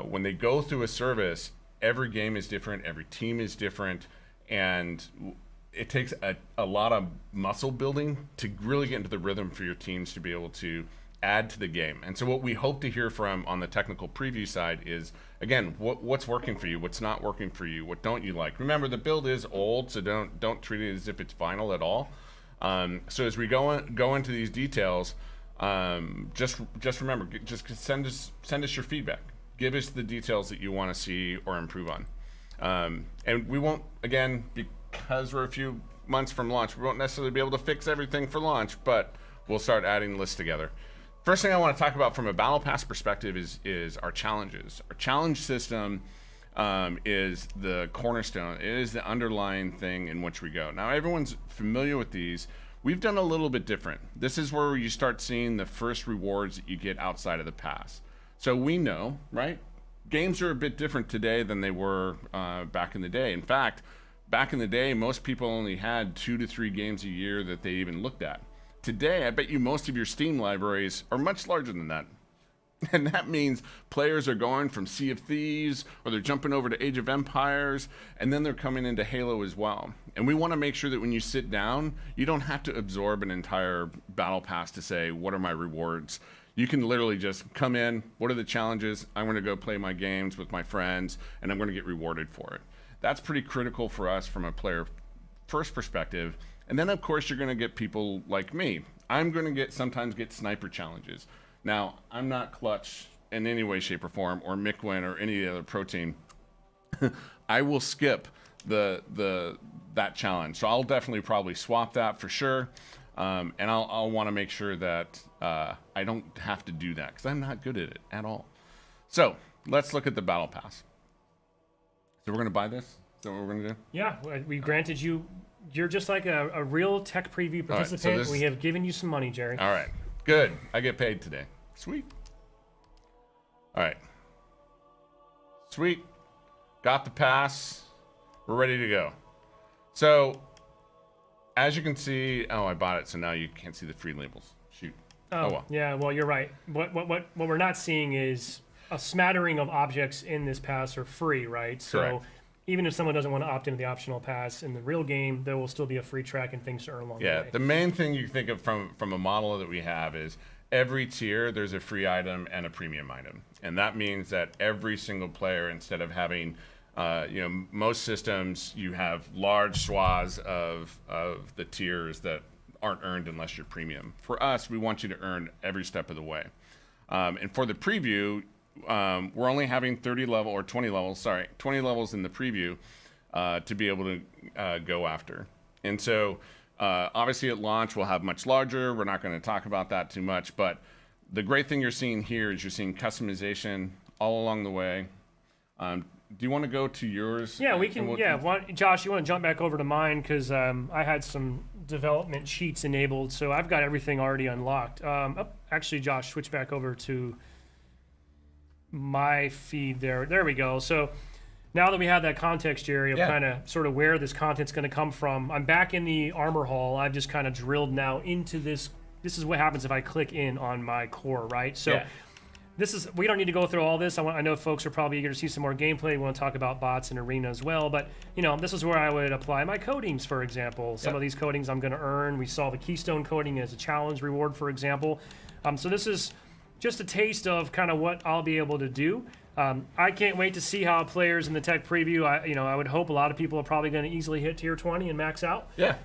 When they go through a service, every game is different, every team is different, and it takes a lot of muscle building to really get into the rhythm for your teams to be able to add to the game. And so what we hope to hear from on the technical preview side is, again, what's working for you, what's not working for you, what don't you like. Remember, the build is old, so don't treat it as if it's final at all. So as we go into these details, just remember, just send us your feedback. Give us the details that you want to see or improve on. And we won't, again, because we're a few months from launch. We won't necessarily be able to fix everything for launch, but we'll start adding lists together. First thing I want to talk about from a Battle Pass perspective is our challenges. Our challenge system is the cornerstone. It is the underlying thing in which we go. Now, everyone's familiar with these. We've done a little bit different. This is where you start seeing the first rewards that you get outside of the pass. So we know, right? Games are a bit different today than they were back in the day. In fact, back in the day, most people only had 2 to 3 games a year that they even looked at. Today, I bet you most of your Steam libraries are much larger than that. And that means players are going from Sea of Thieves, or they're jumping over to Age of Empires, and then they're coming into Halo as well. And we want to make sure that when you sit down, you don't have to absorb an entire battle pass to say, what are my rewards? You can literally just come in, what are the challenges? I'm going to go play my games with my friends, and I'm going to get rewarded for it. That's pretty critical for us from a player first perspective. And then, of course, you're going to get people like me. I'm going to sometimes get sniper challenges. Now, I'm not Clutch in any way, shape, or form, or Mikwin or any other pro team. I will skip that challenge. So I'll definitely probably swap that for sure. And I'll want to make sure that I don't have to do that because I'm not good at it at all. So let's look at the Battle Pass. So we're going to buy this? Is that what we're going to do? Yeah, we granted you. You're just like a real tech preview participant. so we have given you some money, Jerry. All right. Good. I get paid today. Sweet. All right. Sweet. Got the pass. We're ready to go. So, as you can see, I bought it, so now you can't see the free labels. Shoot. Oh well. Yeah, well, you're right. What we're not seeing is a smattering of objects in this pass are free, right? So Correct. even if someone doesn't want to opt into the optional pass in the real game, there will still be a free track and things to earn along the way. The main thing you think of from a model that we have is every tier there's a free item and a premium item, and that means that every single player, instead of having most systems, you have large swaths of the tiers that aren't earned unless you're premium. For us, we want you to earn every step of the way. And for the preview, we're only having 20 levels in the preview to be able to go after. And so obviously at launch, we'll have much larger. We're not going to talk about that too much, but the great thing you're seeing here is you're seeing customization all along the way. Do you want to go to yours? Yeah, we can. Josh, you want to jump back over to mine because I had some development sheets enabled, so I've got everything already unlocked. Actually, Josh, switch back over to my feed there. There we go. So now that we have that context, Jerry, of kind of sort of where this content's going to come from, I'm back in the armor hall. I've just kind of drilled now into this. This is what happens if I click in on my core, right? So we don't need to go through all this. I know folks are probably eager to see some more gameplay. We want to talk about bots and arena as well. But, this is where I would apply my coatings, for example. Some of these coatings I'm going to earn. We saw the Keystone coating as a challenge reward, for example. So this is just a taste of kind of what I'll be able to do. I can't wait to see how players in the tech preview, I would hope a lot of people are probably going to easily hit tier 20 and max out. Yeah.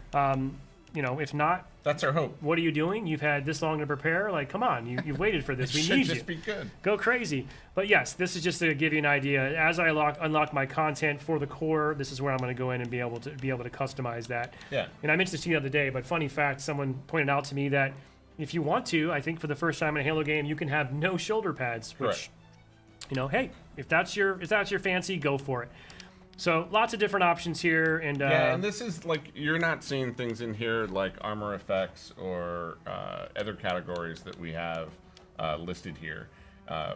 If not, that's our hope. What are you doing? You've had this long to prepare. Like, come on, you've waited for this. We need you. Should just be good. Go crazy. But yes, this is just to give you an idea. As I unlock my content for the core, this is where I'm going to go in and be able to customize that. Yeah. And I mentioned this to you the other day, but funny fact, someone pointed out to me that if you want to, I think for the first time in a Halo game, you can have no shoulder pads. Which, hey, if that's your fancy, go for it. So lots of different options here, and and this is like you're not seeing things in here like armor effects or other categories that we have listed here.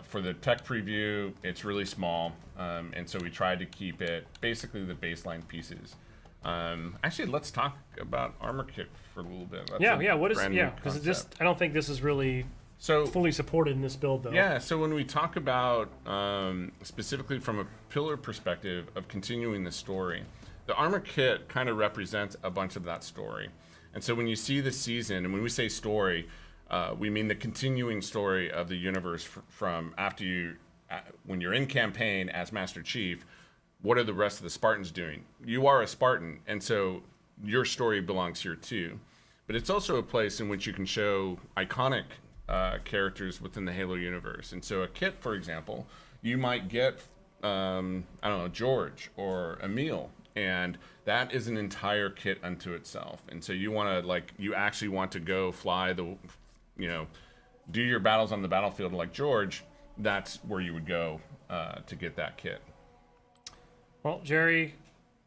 For the tech preview, it's really small, and so we tried to keep it basically the baseline pieces. Actually, let's talk about armor kit for a little bit. Because I don't think this is really fully supported in this build, though. Yeah, so when we talk about specifically from a pillar perspective of continuing the story, the armor kit kind of represents a bunch of that story. And so when you see the season, and when we say story, we mean the continuing story of the universe from after when you're in campaign as Master Chief, what are the rest of the Spartans doing? You are a Spartan, and so your story belongs here too. But it's also a place in which you can show iconic characters within the Halo universe. And so a kit, for example, you might get, George or Emil and that is an entire kit unto itself. And so you want to you actually want to go fly the, do your battles on the battlefield like George. That's where you would go to get that kit. Well, Jerry,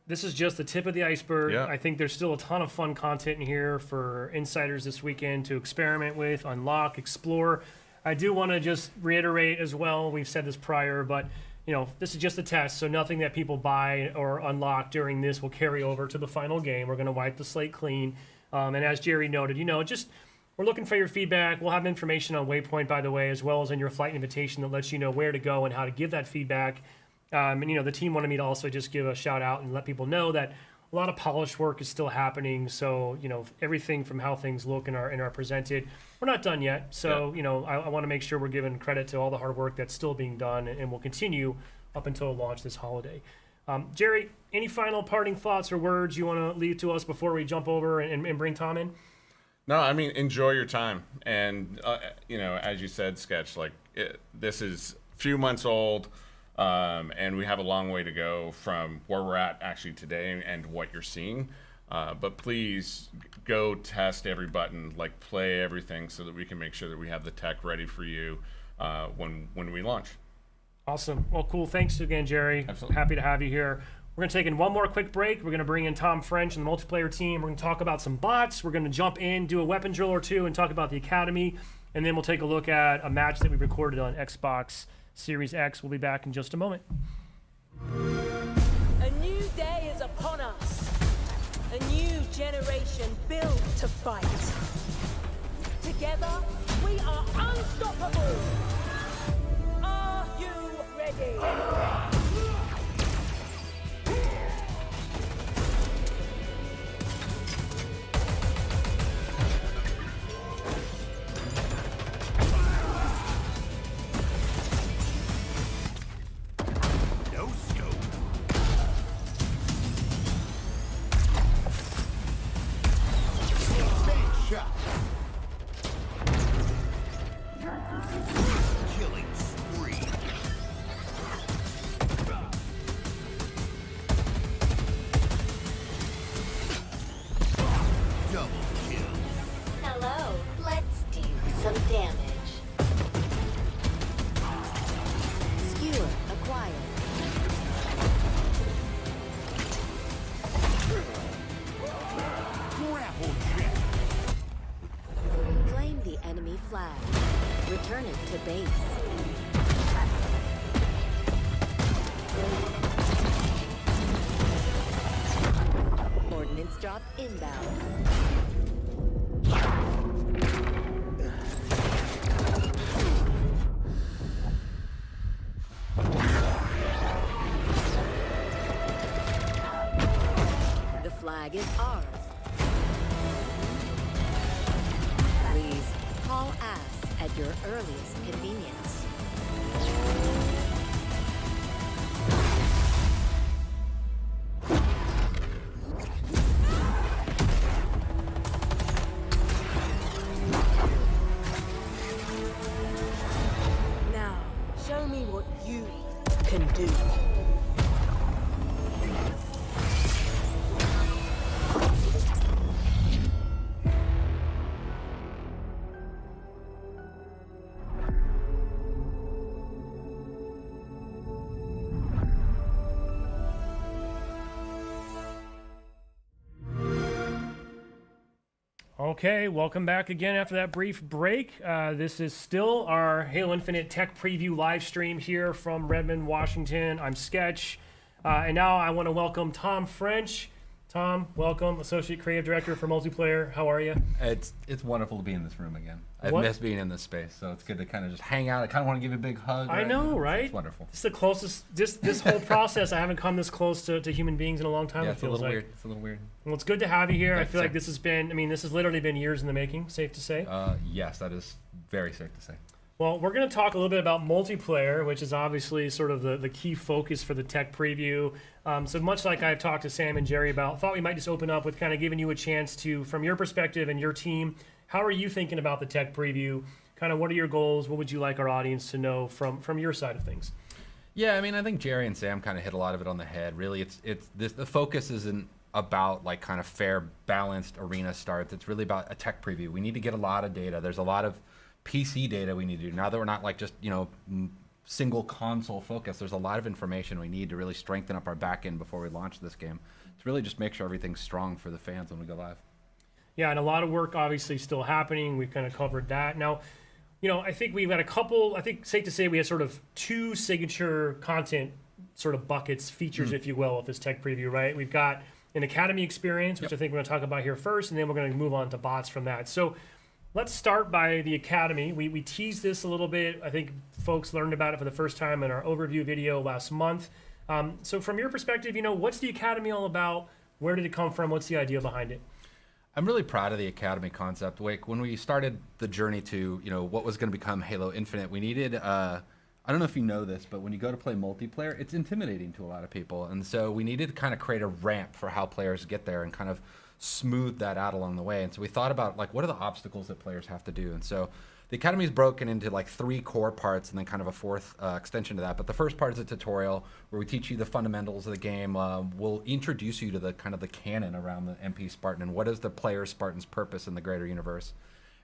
this is just the tip of the iceberg. Yeah. I think there's still a ton of fun content in here for insiders this weekend to experiment with, unlock, explore. I do want to just reiterate as well, we've said this prior, but this is just a test, so nothing that people buy or unlock during this will carry over to the final game. We're going to wipe the slate clean. And as Jerry noted, we're looking for your feedback. We'll have information on Waypoint, by the way, as well as in your flight invitation that lets you know where to go and how to give that feedback. And the team wanted me to also just give a shout out and let people know that a lot of polished work is still happening. So, everything from how things look and are presented, we're not done yet. So, I want to make sure we're giving credit to all the hard work that's still being done and will continue up until launch this holiday. Jerry, any final parting thoughts or words you want to leave to us before we jump over and bring Tom in? No, I mean, enjoy your time. And, as you said, Sketch, this is a few months old. And we have a long way to go from where we're at actually today and what you're seeing. But please go test every button, play everything so that we can make sure that we have the tech ready for you when we launch. Awesome. Well, cool. Thanks again, Jerry. Absolutely. Happy to have you here. We're going to take in one more quick break. We're going to bring in Tom French and the multiplayer team. We're going to talk about some bots. We're going to jump in, do a weapon drill or two, and talk about the Academy. And then we'll take a look at a match that we recorded on Xbox Series X. We'll be back in just a moment. A new day is upon us. A new generation built to fight. Together, we are unstoppable. Are you ready? No scope. Big shot. Killing spree. Double kill. Hello, let's do some damage. Skewer acquired. Grapple check. Claim the enemy flag. Return it to base. Ordnance drop inbound. The flag is ours. Please haul ass at your earliest convenience. Now, show me what you can do. Okay, welcome back again after that brief break. This is still our Halo Infinite Tech Preview live stream here from Redmond, Washington. I'm Sketch. And now I want to welcome Tom French. Tom, welcome, Associate Creative Director for Multiplayer. How are you? It's wonderful to be in this room again. I've What? missed being in this space, so it's good to kind of just hang out. I kind of want to give you a big hug. I know, now. right? It's wonderful. It's the closest, this whole process, I haven't come this close to human beings in a long time, Yeah, it it's a feels little like. weird. It's a little weird. Well, it's good to have you here. Thanks, I feel like sir. this has been, this has literally been years in the making, safe to say. Yes, that is very safe to say. Well, we're going to talk a little bit about multiplayer, which is obviously sort of the key focus for the tech preview. So much like I've talked to Sam and Jerry about, thought we might just open up with kind of giving you a chance to, from your perspective and your team, how are you thinking about the tech preview? Kind of what are your goals? What would you like our audience to know from your side of things? Yeah, I mean, I think Jerry and Sam kind of hit a lot of it on the head. Really, the focus isn't about like kind of fair, balanced arena starts. It's really about a tech preview. We need to get a lot of data. There's a lot of PC data we need to do. Now that we're not like just, single console focus, there's a lot of information we need to really strengthen up our back end before we launch this game. To really just make sure everything's strong for the fans when we go live. Yeah, and a lot of work obviously still happening. We've kind of covered that. Now, I think we've got a couple, I think safe to say we have sort of 2 signature content sort of buckets, features, if you will, of this tech preview, right? We've got an Academy experience, which I think we're going to talk about here first, and then we're going to move on to bots from that. So let's start by the Academy. We teased this a little bit. I think folks learned about it for the first time in our overview video last month. So from your perspective, what's the Academy all about? Where did it come from? What's the idea behind it? I'm really proud of the Academy concept. Wake, when we started the journey to, what was going to become Halo Infinite, we needed, I don't know if you know this, but when you go to play multiplayer, it's intimidating to a lot of people. And so we needed to kind of create a ramp for how players get there and kind of smooth that out along the way. And so we thought about like, what are the obstacles that players have to do? And so the Academy is broken into like 3 core parts and then kind of a 4th extension to that. But the first part is a tutorial where we teach you the fundamentals of the game. We'll introduce you to the kind of the canon around the MP Spartan and what is the player Spartan's purpose in the greater universe.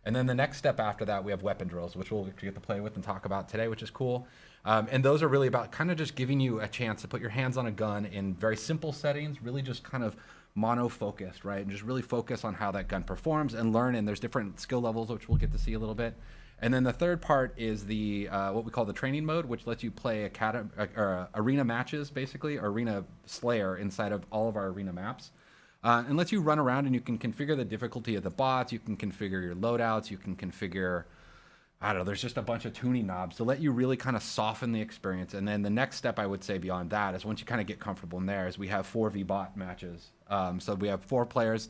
And then the next step after that, we have weapon drills, which we'll get to play with and talk about today, which is cool. And those are really about kind of just giving you a chance to put your hands on a gun in very simple settings, really just kind of mono-focused, right? And just really focus on how that gun performs and learn. And there's different skill levels, which we'll get to see a little bit. And then the third part is the what we call the training mode, which lets you play arena matches, basically, or arena slayer inside of all of our arena maps. And lets you run around and you can configure the difficulty of the bots, you can configure your loadouts, you can configure, I don't know, there's just a bunch of tuning knobs to let you really kind of soften the experience. And then the next step I would say beyond that is once you kind of get comfortable in there is we have 4v bot matches. So we have 4 players.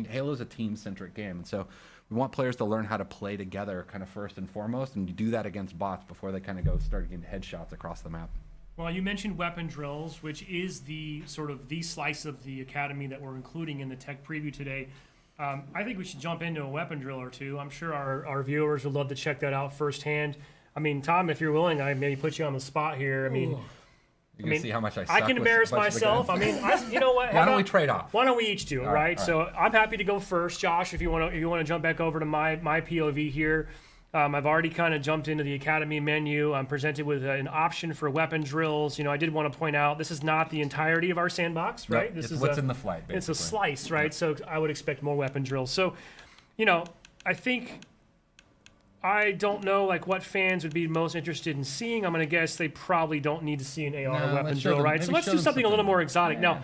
Halo is a team-centric game. And so we want players to learn how to play together kind of first and foremost. And you do that against bots before they kind of start getting headshots across the map. Well, you mentioned weapon drills, which is the sort of the slice of the Academy that we're including in the tech preview today. I think we should jump into a weapon drill or two. I'm sure our viewers would love to check that out firsthand. I mean, Tom, if you're willing, I maybe put you on the spot here. You can see how much I suck. I can embarrass myself. You know what? Why don't we trade off? Why don't we each do it, right? All So I'm happy to go first, Josh. If you want to jump back over to my POV here. I've already kind of jumped into the Academy menu. I'm presented with an option for weapon drills. I did want to point out this is not the entirety of our sandbox, right? Nope, this is what's in the flight, basically. It's a slice, right? Yep. So I would expect more weapon drills. So, I think I don't know what fans would be most interested in seeing. I'm going to guess they probably don't need to see an AR weapon drill, right? So let's do something a little more exotic. Yeah. Now,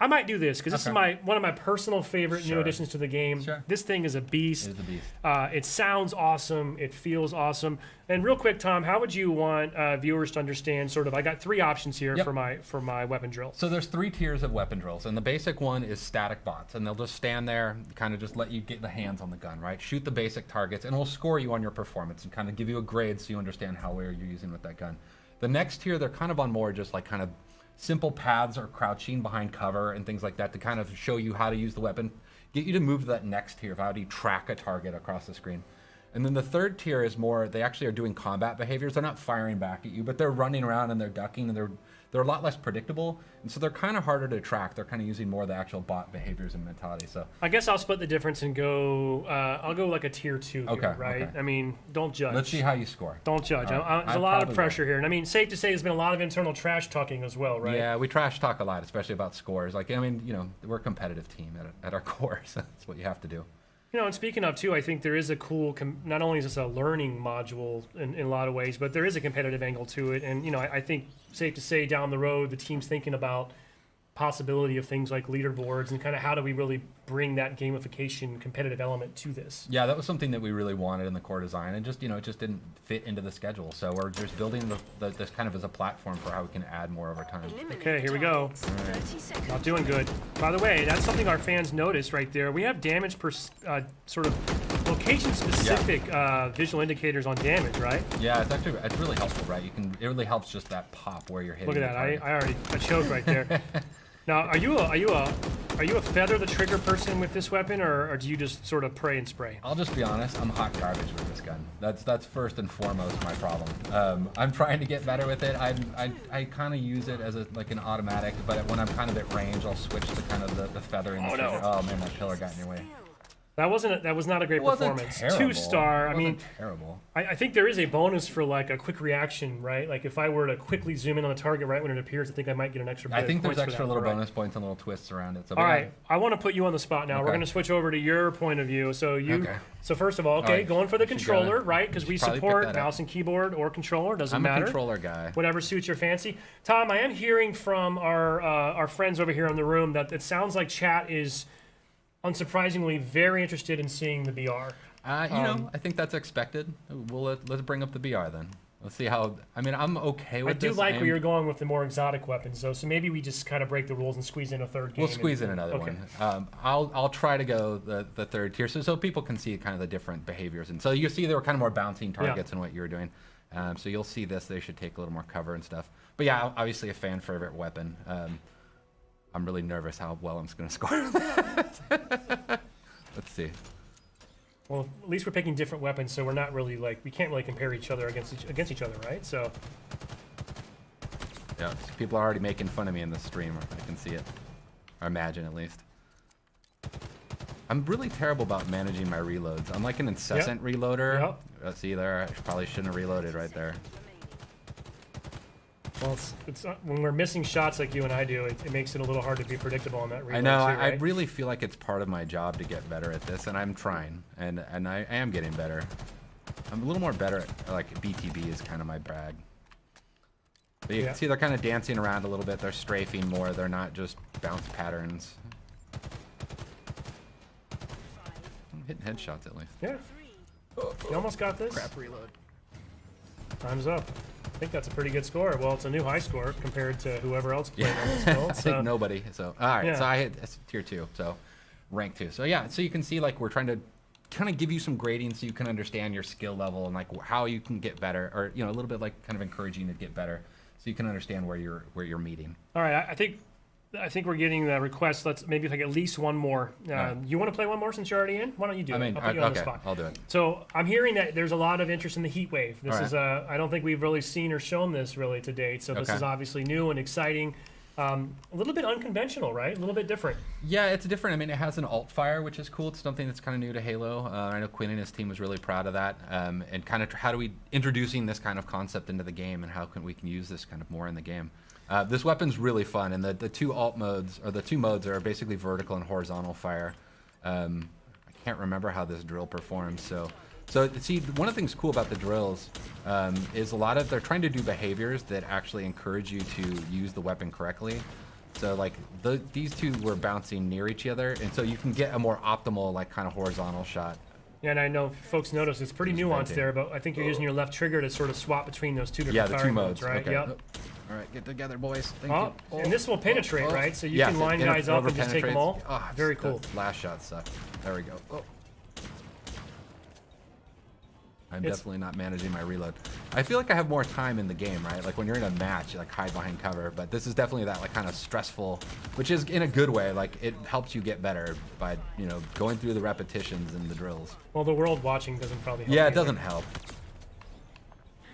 I might do this because this is one of my personal favorite new additions to the game. Sure. This thing is a beast. It is a beast. It sounds awesome. It feels awesome. And real quick, Tom, how would you want viewers to understand I got 3 options here for my weapon drill. So there's 3 tiers of weapon drills, and the basic one is static bots, and they'll just stand there, kind of just let you get the hands on the gun, right? Shoot the basic targets, and we'll score you on your performance and kind of give you a grade so you understand how well you're using with that gun. The next tier, they're kind of on more just kind of simple paths or crouching behind cover and things like that to kind of show you how to use the weapon, get you to move to that next tier of how do you track a target across the screen. And then the third tier is more, they actually are doing combat behaviors. They're not firing back at you, but they're running around and they're ducking and they're a lot less predictable. And so they're kind of harder to track. They're kind of using more of the actual bot behaviors and mentality. So I guess I'll split the difference and go, I'll go like a tier 2 here, right? Okay. I mean, don't judge. Let's see how you score. Don't judge. Right. There's a lot of pressure here. And I mean, safe to say there's been a lot of internal trash talking as well, right? Yeah, we trash talk a lot, especially about scores. We're a competitive team at our core, so that's what you have to do. And speaking of, too, I think there is a cool, not only is this a learning module in a lot of ways, but there is a competitive angle to it. And, I think safe to say down the road, the team's thinking about possibility of things like leaderboards and kind of how do we really bring that gamification competitive element to this. Yeah, that was something that we really wanted in the core design, and just it just didn't fit into the schedule. So we're just building this kind of as a platform for how we can add more over time. Okay, here we go. Right. Not doing good. By the way, that's something our fans noticed right there. We have damage per sort of location-specific visual indicators on damage, right? Yeah, it's really helpful, right? It really helps just that pop where you're hitting. Look at that! I choked right there. Now, are you a Are you a feather the trigger person with this weapon, or do you just sort of pray and spray? I'll just be honest, I'm hot garbage with this gun. That's first and foremost my problem. I'm trying to get better with it. I kind of use it as like an automatic, but when I'm kind of at range, I'll switch to kind of the feathering. Oh, no. Oh man, that pillar got in your way. That was not a great performance. Terrible. 2-star. I mean, terrible. I think there is a bonus for like a quick reaction, right? Like if I were to quickly zoom in on the target right when it appears, I think I might get an extra. I think there's points for extra that, little right? bonus points and little twists around it. So All right, I want to put you on the spot now. We're Okay. going to switch over to your point of view. So you, Okay. so first of all, okay, right. going for the Should go. controller, right? Because we Should probably pick support that up. mouse and keyboard or controller, doesn't I'm matter. a controller guy. Whatever suits your fancy. Tom, I am hearing from our friends over here in the room that it sounds like chat is unsurprisingly very interested in seeing the BR. I think that's expected. Let's bring up the BR then. Let's see how. I mean, I'm okay with I do this. like where you're going with the more exotic weapons, though. So maybe we just kind of break the rules and squeeze in a third game. We'll squeeze in another okay. one. I'll try to go the third tier so people can see kind of the different behaviors. And so you see there were kind of more bouncing targets in what you were doing. So you'll see this. They should take a little more cover and stuff. But yeah, obviously a fan favorite weapon. I'm really nervous how well I'm going to score. Let's see. Well, at least we're picking different weapons, so we're not really like we can't really compare each other against each other, right? So Yeah, people are already making fun of me in the stream. I can see it. Or imagine, at least. I'm really terrible about managing my reloads. I'm like an incessant reloader. Yep. See there, I probably shouldn't have reloaded right there. Well, it's when we're missing shots like you and I do, it makes it a little hard to be predictable on that reload. I know. Too, I right? really feel like it's part of my job to get better at this, and I'm trying, and I am getting better. I'm a little more better at like BTB is kind of my brag. But you can see they're kind of dancing around a little bit. They're strafing more. They're not just bounce patterns. I'm hitting headshots at least. Yeah. You almost got this. Crap reload. Time's up. I think that's a pretty good score. Well, it's a new high score compared to whoever else played on this build. I think nobody. So all right. Yeah. So I hit tier 2. So rank 2. So yeah. So you can see like we're trying to kind of give you some grading so you can understand your skill level and like how you can get better, or a little bit like kind of encouraging to get better, so you can understand where you're meeting. All right. I think we're getting the request. Let's maybe like at least one more. You want to play one more since you're already in? Why don't you do it? I'll put you on the spot. I'll do it. So I'm hearing that there's a lot of interest in the heat wave. This is I don't think we've really seen or shown this really to date. So this is obviously new and exciting. A little bit unconventional, right? A little bit different. Yeah, it's different. I mean, it has an alt fire, which is cool. It's something that's kind of new to Halo. I know Quinn and his team was really proud of that. And kind of how do we introducing this kind of concept into the game, and how can we use this kind of more in the game. This weapon's really fun, and the two alt modes, or the two modes, are basically vertical and horizontal fire. I can't remember how this drill performs, so see, one of the things cool about the drills is they're trying to do behaviors that actually encourage you to use the weapon correctly. So like these two were bouncing near each other, and so you can get a more optimal like kind of horizontal shot. Yeah, and I know folks notice it's pretty nuanced there, but I think you're using your left trigger to sort of swap between those two different the fire two modes, right? Okay. Yep. All right, get together, boys. Thank you. And this will penetrate, right? So you can line guys up and just take them all. Very cool. Last shot sucked. There we go. I'm definitely not managing my reload. I feel like I have more time in the game, right? Like when you're in a match, you like hide behind cover, but this is definitely that like kind of stressful, which is in a good way. Like it helps you get better by going through the repetitions and the drills. Well, the world watching doesn't probably help. Yeah, it either. doesn't help.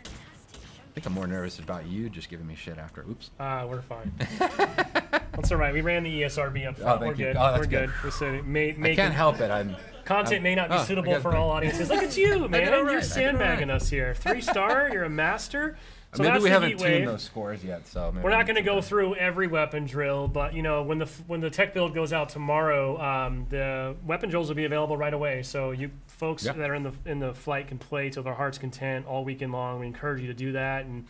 I think I'm more nervous about you just giving me shit after. Oops. We're fine. That's all right. We ran the ESRB up front. We're good. We're good. We said I can't help it. Content may not be suitable for all audiences. Look at you, man. You're sandbagging us here. 3-star. You're a master. So maybe that's we the haven't heat tuned wave. those scores yet, so maybe We're not going to go through every weapon drill, but when the tech build goes out tomorrow, the weapon drills will be available right away. So you folks that are in the flight can play to their heart's content all weekend long. We encourage you to do that, and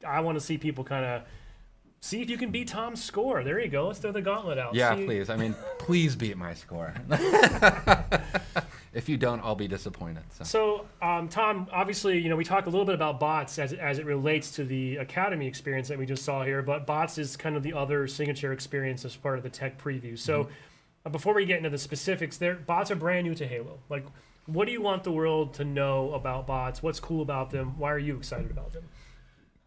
I want to see people kind of see if you can beat Tom's score. There you go. Let's throw the gauntlet out. Yeah, please. I mean, please beat my score. If you don't, I'll be disappointed. So, Tom, obviously, we talk a little bit about bots as it relates to the Academy experience that we just saw here, but bots is kind of the other signature experience as part of the tech preview. So, before we get into the specifics, bots are brand new to Halo. Like, what do you want the world to know about bots? What's cool about them? Why are you excited about them?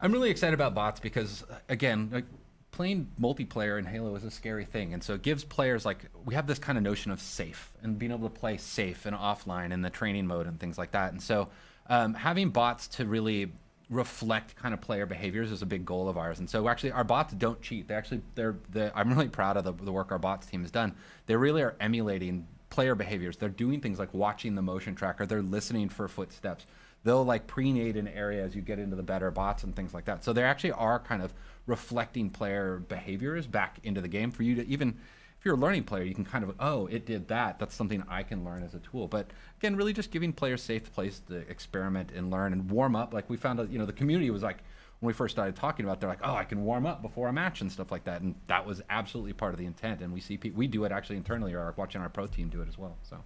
I'm really excited about bots because, again, like, playing multiplayer in Halo is a scary thing, and so it gives players like we have this kind of notion of safe and being able to play safe and offline in the training mode and things like that. And so having bots to really reflect kind of player behaviors is a big goal of ours. And so actually our bots don't cheat. I'm really proud of the work our bots team has done. They really are emulating player behaviors. They're doing things like watching the motion tracker. They're listening for footsteps. They'll like pre-nade an area as you get into the better bots and things like that. So they actually are kind of reflecting player behaviors back into the game for you to, even if you're a learning player, you can kind of, oh, it did that. That's something I can learn as a tool. But again, really just giving players safe place to experiment and learn and warm up. Like we found out, the community was like, when we first started talking about, they're like, oh, I can warm up before a match and stuff like that. And that was absolutely part of the intent. And we see we do it actually internally, or watching our pro team do it as well. So.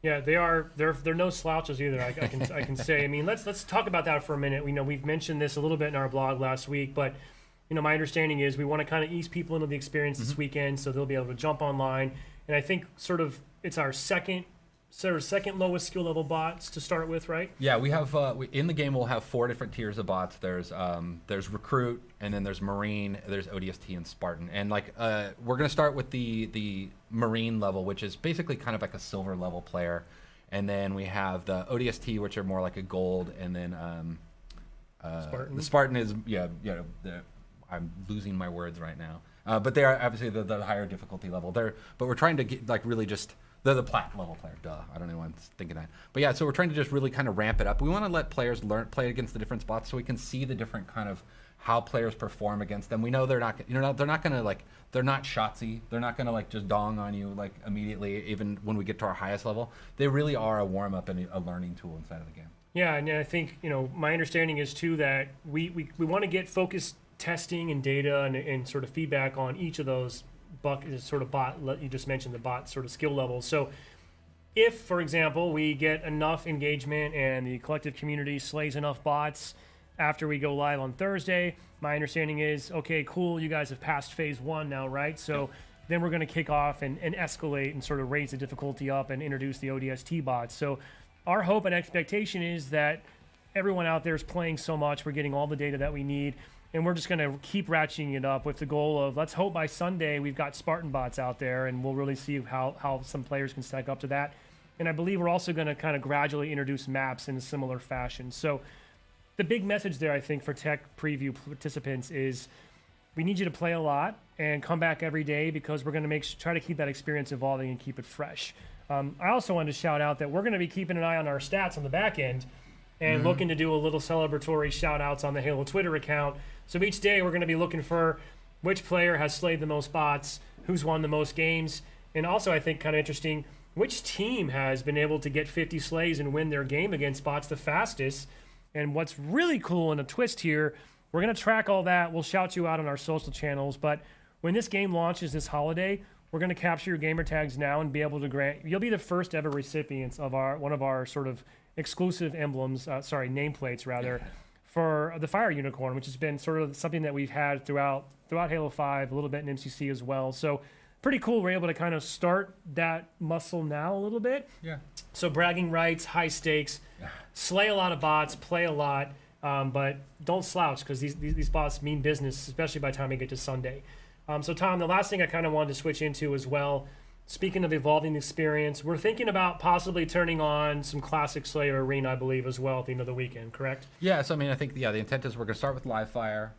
Yeah, they're no slouches either. I can say. I mean, let's talk about that for a minute. We've mentioned this a little bit in our blog last week, but my understanding is we want to kind of ease people into the experience this weekend, so they'll be able to jump online. And I think it's our second lowest skill level bots to start with, right? Yeah, we have in the game we'll have 4 different tiers of bots. There's recruit, and then there's Marine, there's ODST, and Spartan. And we're gonna start with the Marine level, which is basically kind of like a silver level player, and then we have the ODST, which are more like a gold, and then Spartan. The Spartan is I'm losing my words right now, but they are obviously the higher difficulty level. But we're trying to get really just. They're the plat level player. Duh. I don't know why I'm thinking that. But yeah, so we're trying to just really kind of ramp it up. We want to let players play against the different spots so we can see the different kind of how players perform against them. We know they're not going to they're not shotsy. They're not going to just dong on you immediately, even when we get to our highest level. They really are a warm up and a learning tool inside of the game. Yeah, and I think, my understanding is too that we want to get focused testing and data and sort of feedback on each of those bot, you just mentioned the bot sort of skill levels. So if, for example, we get enough engagement and the collective community slays enough bots after we go live on Thursday, my understanding is, okay, cool, you guys have passed phase 1 now, right? So then we're going to kick off and escalate and sort of raise the difficulty up and introduce the ODST bots. So our hope and expectation is that everyone out there is playing so much, we're getting all the data that we need, and we're just going to keep ratcheting it up with the goal of, let's hope by Sunday we've got Spartan bots out there, and we'll really see how some players can stack up to that. And I believe we're also going to kind of gradually introduce maps in a similar fashion. So the big message there, I think, for tech preview participants is we need you to play a lot and come back every day, because we're going to try to keep that experience evolving and keep it fresh. I also wanted to shout out that we're going to be keeping an eye on our stats on the back end and looking to do a little celebratory shout outs on the Halo Twitter account. So each day we're going to be looking for which player has slayed the most bots, who's won the most games, and also I think kind of interesting, which team has been able to get 50 slays and win their game against bots the fastest. And what's really cool in a twist here, we're going to track all that. We'll shout you out on our social channels, but when this game launches this holiday, we're going to capture your gamer tags now and be able to you'll be the first ever recipients of one of our sort of exclusive emblems, nameplates rather, for the Fire Unicorn, which has been sort of something that we've had throughout Halo 5, a little bit in MCC as well. So pretty cool. We're able to kind of start that muscle now a little bit. Yeah. So bragging rights, high stakes, slay a lot of bots, play a lot, but don't slouch, because these bots mean business, especially by the time we get to Sunday. So Tom, the last thing I kind of wanted to switch into as well, speaking of evolving the experience, we're thinking about possibly turning on some classic Slayer Arena, I believe, as well at the end of the weekend, correct? Yeah, so I mean, I think, the intent is we're going to start with live fire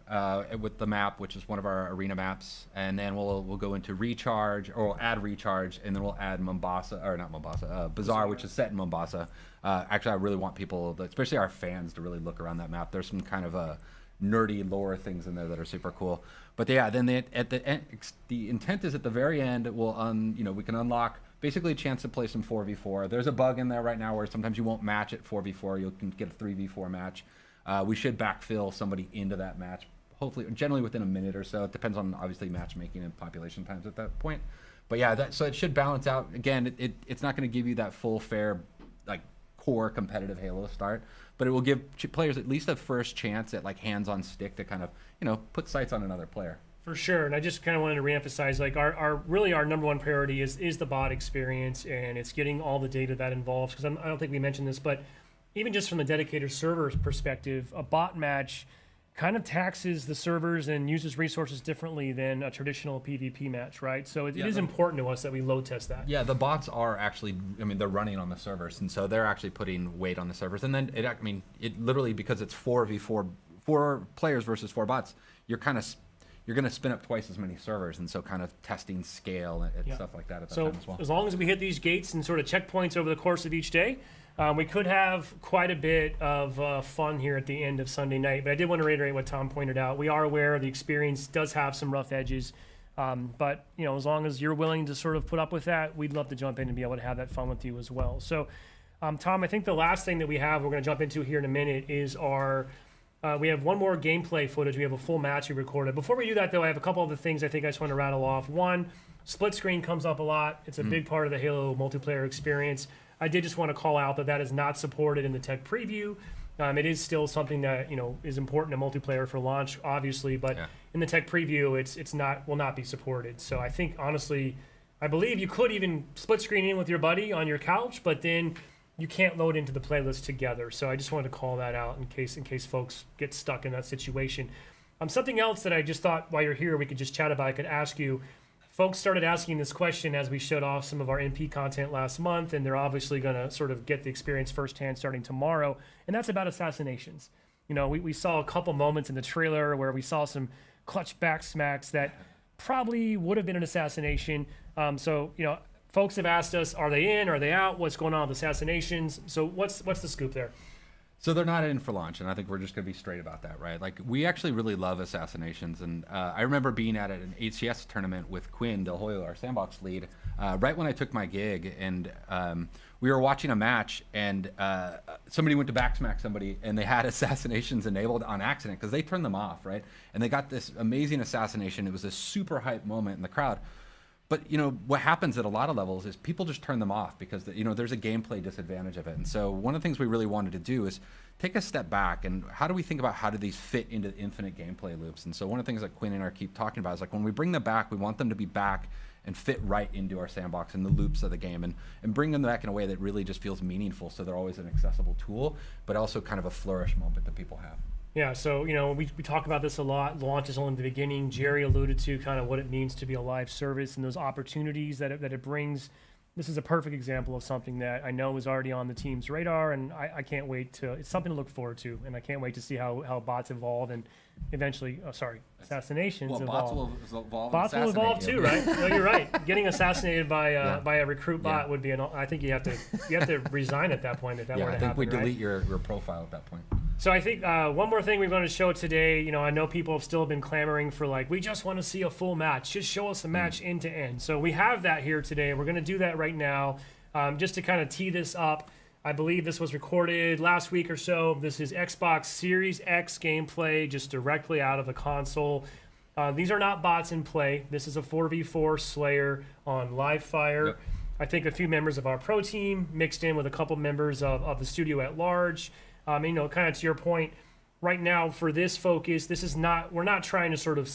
with the map, which is one of our arena maps, and then we'll go into recharge, or we'll add recharge, and then we'll add Bazaar, which is set in Mombasa. Actually, I really want people, especially our fans, to really look around that map. There's some kind of nerdy lore things in there that are super cool. But yeah, then at the end, the intent is at the very end, we can unlock basically a chance to play some 4v4. There's a bug in there right now where sometimes you won't match at 4v4. You can get a 3v4 match. We should backfill somebody into that match, hopefully, generally within a minute or so. It depends on, obviously, matchmaking and population times at that point. But yeah, so it should balance out. Again, it's not going to give you that full, fair, core competitive Halo start, but it will give players at least a first chance at hands on stick to kind of put sights on another player. For sure, and I just kind of wanted to reemphasize, our number one priority is the bot experience, and it's getting all the data that involves, because I don't think we mentioned this, but even just from the dedicated server's perspective, a bot match kind of taxes the servers and uses resources differently than a traditional PvP match, right? So it is important to us that we load test that. Yeah, the bots are actually, I mean, they're running on the servers, and so they're actually putting weight on the servers. And then, it literally, because it's 4v4, 4 players versus 4 bots, you're going to spin up twice as many servers, and so kind of testing scale and stuff like that at that So time as well. as long as we hit these gates and sort of checkpoints over the course of each day, we could have quite a bit of fun here at the end of Sunday night. But I did want to reiterate what Tom pointed out. We are aware the experience does have some rough edges. But, as long as you're willing to sort of put up with that, we'd love to jump in and be able to have that fun with you as well. So, Tom, I think the last thing that we're going to jump into here in a minute is we have one more gameplay footage. We have a full match we recorded. Before we do that, though, I have a couple other things I think I just want to rattle off. One, split screen comes up a lot. It's a big part of the Halo multiplayer experience. I did just want to call out that is not supported in the tech preview. It is still something that is important to multiplayer for launch, obviously, but in the tech preview, it's will not be supported. So I think honestly, I believe you could even split screen in with your buddy on your couch, but then you can't load into the playlist together. So I just wanted to call that out in case folks get stuck in that situation. Something else that I just thought while you're here we could just chat about. I could ask you. Folks started asking this question as we showed off some of our MP content last month, and they're obviously going to sort of get the experience firsthand starting tomorrow, and that's about assassinations. We saw a couple moments in the trailer where we saw some clutch back smacks that probably would have been an assassination. Folks have asked us, are they in, are they out, what's going on with assassinations? So what's the scoop there? So they're not in for launch, and I think we're just going to be straight about that, right? Like, we actually really love assassinations, and I remember being at an HCS tournament with Quinn Del Hoyo, our sandbox lead, right when I took my gig, and we were watching a match, and somebody went to backsmack somebody, and they had assassinations enabled on accident because they turned them off, right? And they got this amazing assassination. It was a super hype moment in the crowd. But what happens at a lot of levels is people just turn them off because there's a gameplay disadvantage of it. And so one of the things we really wanted to do is take a step back and how do we think about how do these fit into infinite gameplay loops? And so one of the things that Quinn and I keep talking about is like when we bring them back, we want them to be back and fit right into our sandbox and the loops of the game and bring them back in a way that really just feels meaningful. So they're always an accessible tool, but also kind of a flourish moment that people have. Yeah, so we talk about this a lot. Launch is only the beginning. Jerry alluded to kind of what it means to be a live service and those opportunities that it brings. This is a perfect example of something that I know is already on the team's radar, and I can't wait to. It's something to look forward to, and I can't wait to see how bots evolve and eventually, assassinations well, evolve. Bots will evolve too, right? No, you're right. Getting assassinated by a recruit bot would be I think you have to resign at that point if that were to happen. I think we delete right? your profile at that point. So I think one more thing we're going to show today, I know people have still been clamoring for we just want to see a full match. Just show us a match end to end. So we have that here today. We're going to do that right now just to kind of tee this up. I believe this was recorded last week or so. This is Xbox Series X gameplay just directly out of the console. These are not bots in play. This is a 4v4 Slayer on Livefire. Yep. I think a few members of our pro team mixed in with a couple members of the studio at large. Kind of to your point, right now for this focus, we're not trying to sort of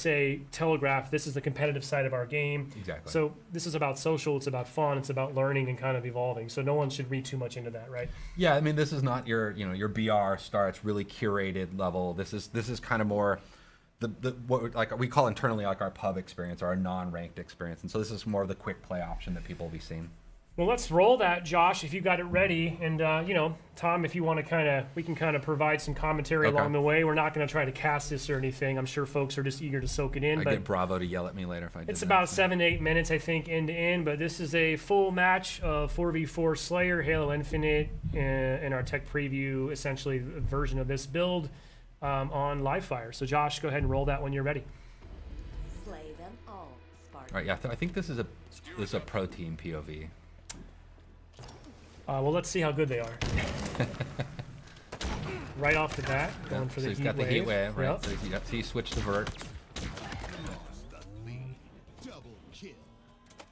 telegraph this is the competitive side of our game. Exactly. So this is about social, it's about fun, it's about learning and kind of evolving. So no one should read too much into that, right? Yeah, I mean this is not your BR starts really curated level. This is kind of more what we call internally our pub experience or our non-ranked experience. And so this is more of the quick play option that people will be seeing. Well, let's roll that, Josh, if you got it ready. And, Tom, if you want to we can kind of provide some commentary along the way. We're not going to try to cast this or anything. I'm sure folks are just eager to soak it in. I get Bravo to yell at me later if I do. It's about 7 to 8 minutes, I think, end to end. But this is a full match of 4v4 Slayer, Halo Infinite, in our tech preview, essentially a version of this build on Livefire. So, Josh, go ahead and roll that when you're ready. Slay them all, Spartan. All right, yeah, I think this is a pro team POV. Well, let's see how good they are. Right off the bat, going for the he's heat got wave. the heat wave, right? Yep. So he switched to vert.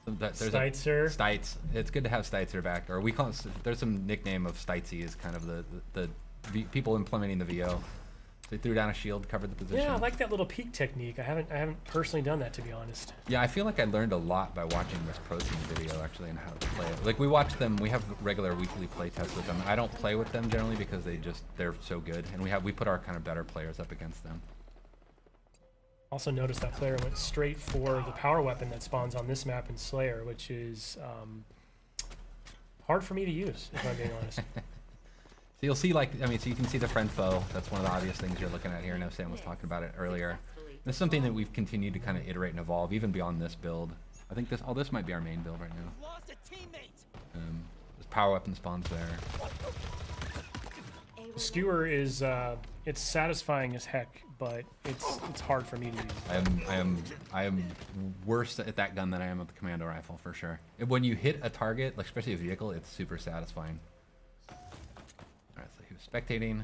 There's Steitzer. Stites. It's good to have Steitzer back. Or we call it, there's some nickname of Stitesy is kind of the people implementing the VO. So he threw down a shield, covered the position. Yeah, I like that little peek technique. I haven't personally done that, to be honest. Yeah, I feel like I learned a lot by watching this pro team video actually and how to play it. Like we watch them, we have regular weekly play tests with them. I don't play with them generally because they're so good, and we put our kind of better players up against them. Also notice that player went straight for the power weapon that spawns on this map in Slayer, which is hard for me to use, if I'm being honest. So you'll see, like, I mean, so you can see the friend foe. That's one of the obvious things you're looking at here. I know Sam was talking about it earlier. This is something that we've continued to kind of iterate and evolve, even beyond this build. I think this might be our main build right now. This power weapon spawns there. The skewer is it's satisfying as heck, but it's hard for me to use. I am worse at that gun than I am with the commando rifle for sure. When you hit a target, like especially a vehicle, it's super satisfying. All right, so he was spectating.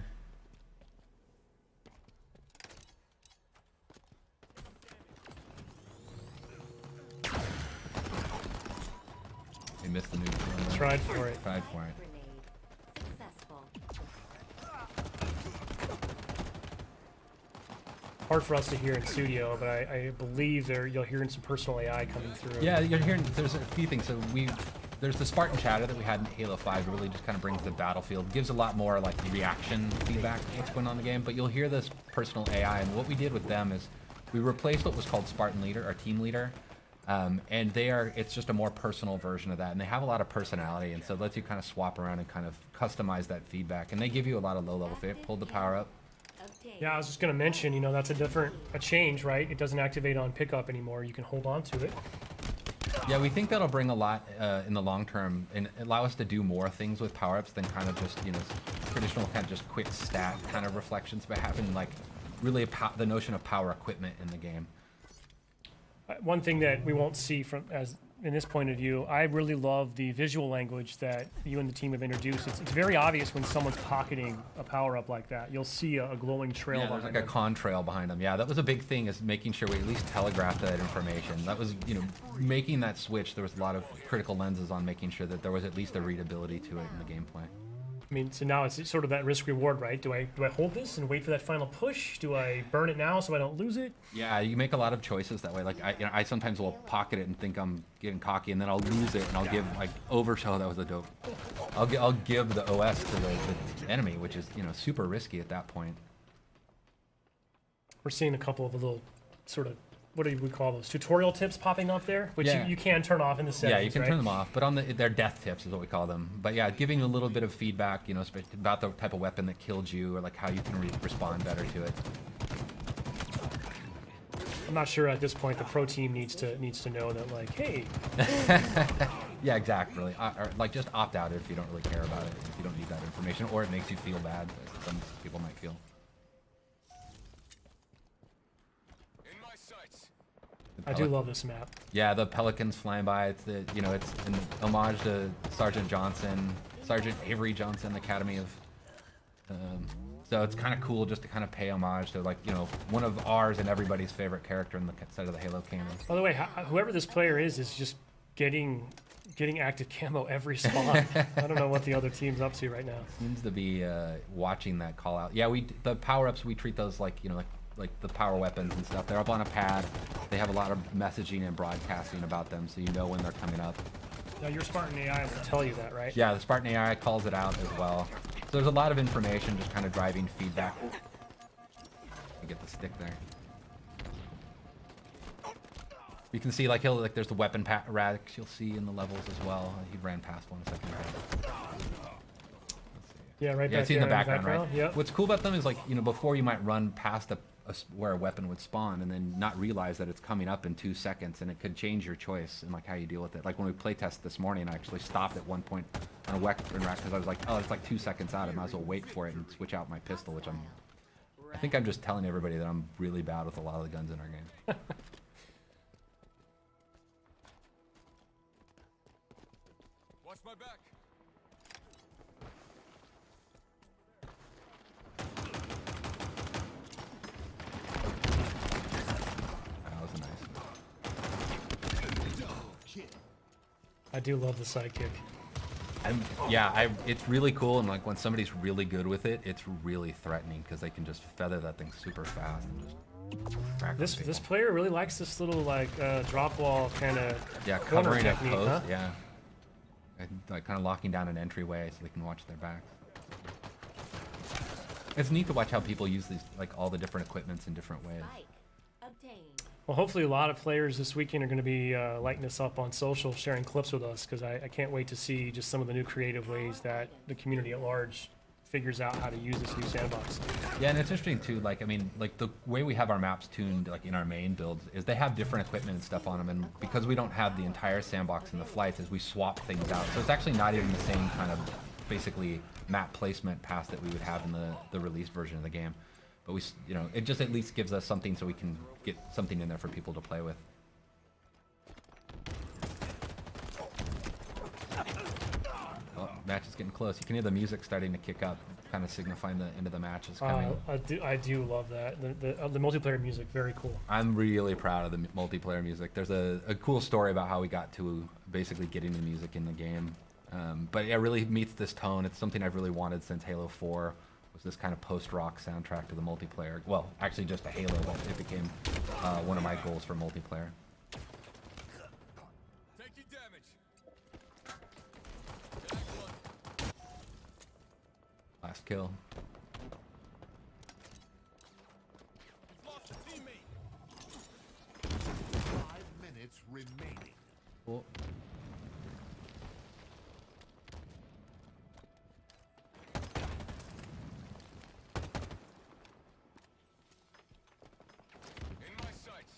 He missed the nuke. Tried for it. Tried for it. Grenade. Successful. Hard for us to hear in studio, but I believe you'll hear some personal AI coming through. Yeah, you're hearing. There's a few things. So there's the Spartan chatter that we had in Halo 5. It really just kind of brings the battlefield, gives a lot more like reaction feedback to what's going on in the game. But you'll hear this personal AI, and what we did with them is we replaced what was called Spartan Leader, our team leader, and it's just a more personal version of that, and they have a lot of personality, and so it lets you kind of swap around and kind of customize that feedback, and they give you a lot of low-level feedback. Pulled the power up. Yeah, I was just going to mention, that's a change, right? It doesn't activate on pickup anymore. You can hold on to it. Yeah, we think that'll bring a lot in the long term and allow us to do more things with power-ups than kind of just, traditional kind of just quick stat kind of reflections, but having like really the notion of power equipment in the game. One thing that we won't see in this point of view, I really love the visual language that you and the team have introduced. It's very obvious when someone's pocketing a power-up like that. You'll see a glowing trail Yeah, there's behind like a them. contrail behind them. Yeah, that was a big thing, is making sure we at least telegraphed that information. That was, making that switch, there was a lot of critical lenses on making sure that there was at least a readability to it in the gameplay. I mean, so now it's sort of that risk-reward, right? Do I hold this and wait for that final push? Do I burn it now so I don't lose it? Yeah, you make a lot of choices that way. Like I sometimes will pocket it and think I'm getting cocky, and then I'll lose it, and I'll give overshow. That was a dope. I'll give the OS to the enemy, which is super risky at that point. We're seeing a couple of little sort of, what do we call those, tutorial tips popping up there, which Yeah. you can turn off in the settings. Yeah, you can right? turn them off, but they're death tips is what we call them. But yeah, giving a little bit of feedback, about the type of weapon that killed you, or like how you can respond better to it. I'm not sure at this point the pro team needs to know that, like, hey. Yeah, exactly. Or like just opt out if you don't really care about it, if you don't need that information, or it makes you feel bad, as some people might feel. I do love this map. Yeah, the pelicans flying by. It's it's an homage to Sergeant Avery Johnson, Academy of. So it's kind of cool just to kind of pay homage to one of ours and everybody's favorite character in the side of the Halo canon. By the way, whoever this player is just getting active camo every spot. I don't know what the other team's up to right now. Seems to be watching that call out. Yeah, the power ups, we treat those like the power weapons and stuff. They're up on a pad. They have a lot of messaging and broadcasting about them, so you know when they're coming up. Now your Spartan AI will tell you that, right? Yeah, the Spartan AI calls it out as well. So there's a lot of information just kind of driving feedback. You get the stick there. You can see there's the weapon racks you'll see in the levels as well. He ran past one a second ago. Yeah, right Yeah, back it's in the there background, right? Yep. What's cool about them is before you might run past where a weapon would spawn and then not realize that it's coming up in 2 seconds, and it could change your choice and how you deal with it. Like when we playtest this morning, I actually stopped at one point on a weapon rack because I was like, oh, it's like 2 seconds out. I might as well wait for it and switch out my pistol, which I think I'm just telling everybody that I'm really bad with a lot of the guns in our game. Watch my back. That was nice. I do love the sidekick. It's really cool, and when somebody's really good with it, it's really threatening because they can just feather that thing super fast and just crack This people. player really likes this little drop wall kind of corner covering a technique, post, huh? yeah. And, kind of locking down an entryway so they can watch their backs. It's neat to watch how people use these all the different equipments in different ways. Spike obtained. Well, hopefully a lot of players this weekend are going to be lighting us up on social, sharing clips with us, because I can't wait to see just some of the new creative ways that the community at large figures out how to use this new sandbox. Yeah, and it's interesting too. Like, I mean, like the way we have our maps tuned, like in our main builds, is they have different equipment and stuff on them, and because we don't have the entire sandbox in the flights, is we swap things out. So it's actually not even the same kind of basically map placement path that we would have in the released version of the game. But we, you know, it just at least gives us something so we can get something in there for people to play with. Oh, match is getting close. You can hear the music starting to kick up, kind of signifying the end of the match is coming. I do love that. The multiplayer music, very cool. I'm really proud of the multiplayer music. There's a cool story about how we got to basically getting the music in the game. But it really meets this tone. It's something I've really wanted since Halo 4. Was this kind of post-rock soundtrack to the multiplayer. Well, actually just a Halo, but it became one of my goals for multiplayer. Taking damage. Last kill. Lost a teammate. 5 minutes remaining. Cool. In my sights.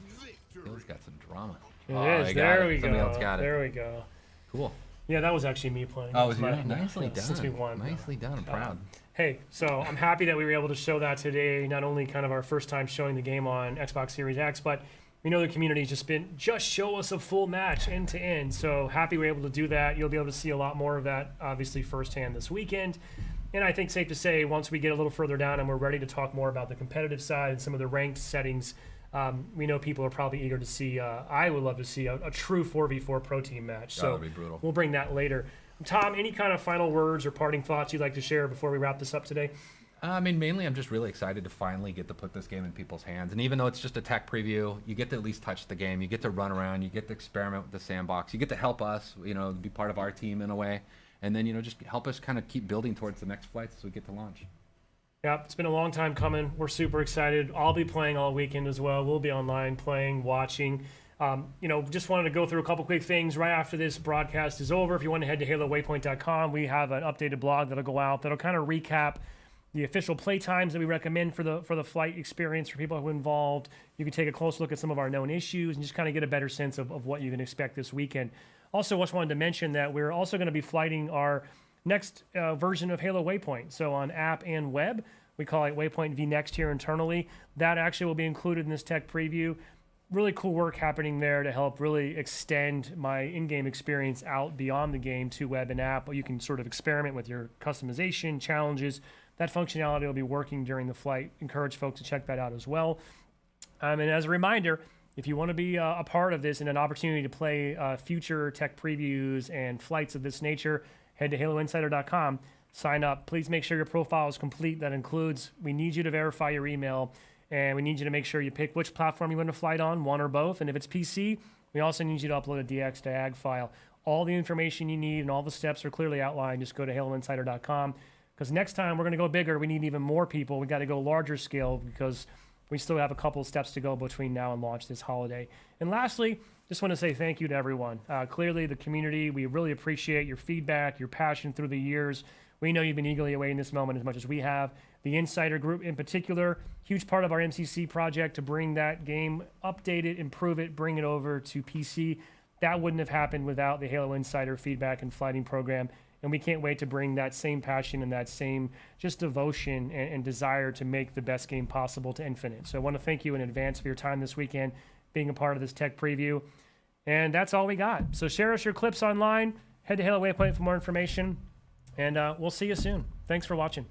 Victory. Halo's got some drama. It Oh, is. I got There it. we Somebody go. else got it. There we go. Cool. Yeah, that was actually me playing. Oh, was That's you? my- Nicely done. Since we won. Nicely done. I'm proud. Hey, so I'm happy that we were able to show that today. Not only kind of our first time showing the game on Xbox Series X, but we know the community's just show us a full match end to end. So happy we're able to do that. You'll be able to see a lot more of that, obviously, firsthand this weekend. And I think safe to say, once we get a little further down and we're ready to talk more about the competitive side and some of the ranked settings, we know people are probably eager to see. I would love to see a true 4v4 pro team match. So That would be brutal. we'll bring that later. Tom, any kind of final words or parting thoughts you'd like to share before we wrap this up today? I mean, mainly I'm just really excited to finally get to put this game in people's hands. And even though it's just a tech preview, you get to at least touch the game. You get to run around. You get to experiment with the sandbox. You get to help us, you know, be part of our team in a way. And then, you know, just help us kind of keep building towards the next flights as we get to launch. Yeah, it's been a long time coming. We're super excited. I'll be playing all weekend as well. We'll be online playing, watching. You know, just wanted to go through a couple quick things right after this broadcast is over. If you want to head to halowaypoint.com, we have an updated blog that'll go out that'll kind of recap the official play times that we recommend for the flight experience for people who are involved. You can take a close look at some of our known issues and just kind of get a better sense of what you can expect this weekend. Also, just wanted to mention that we're also going to be flighting our next version of Halo Waypoint. So on app and web, we call it Waypoint vNext here internally. That actually will be included in this tech preview. Really cool work happening there to help really extend my in-game experience out beyond the game to web and app. You can sort of experiment with your customization, challenges. That functionality will be working during the flight. Encourage folks to check that out as well. And as a reminder, if you want to be a part of this and an opportunity to play future tech previews and flights of this nature, head to haloinsider.com, sign up. Please make sure your profile is complete. That includes, we need you to verify your email, and we need you to make sure you pick which platform you want to flight on, one or both. And if it's PC, we also need you to upload a DX-to-AG file. All the information you need and all the steps are clearly outlined. Just go to haloinsider.com, because next time we're going to go bigger. We need even more people. We got to go larger scale because we still have a couple of steps to go between now and launch this holiday. And lastly, just want to say thank you to everyone. Clearly, the community, we really appreciate your feedback, your passion through the years. We know you've been eagerly awaiting this moment as much as we have. The Insider Group in particular, huge part of our MCC project to bring that game, update it, improve it, bring it over to PC. That wouldn't have happened without the Halo Insider feedback and flighting program. And we can't wait to bring that same passion and that same just devotion and desire to make the best game possible to Infinite. So I want to thank you in advance for your time this weekend, being a part of this tech preview. And that's all we got. So share us your clips online. Head to Halo Waypoint for more information. And we'll see you soon. Thanks for watching.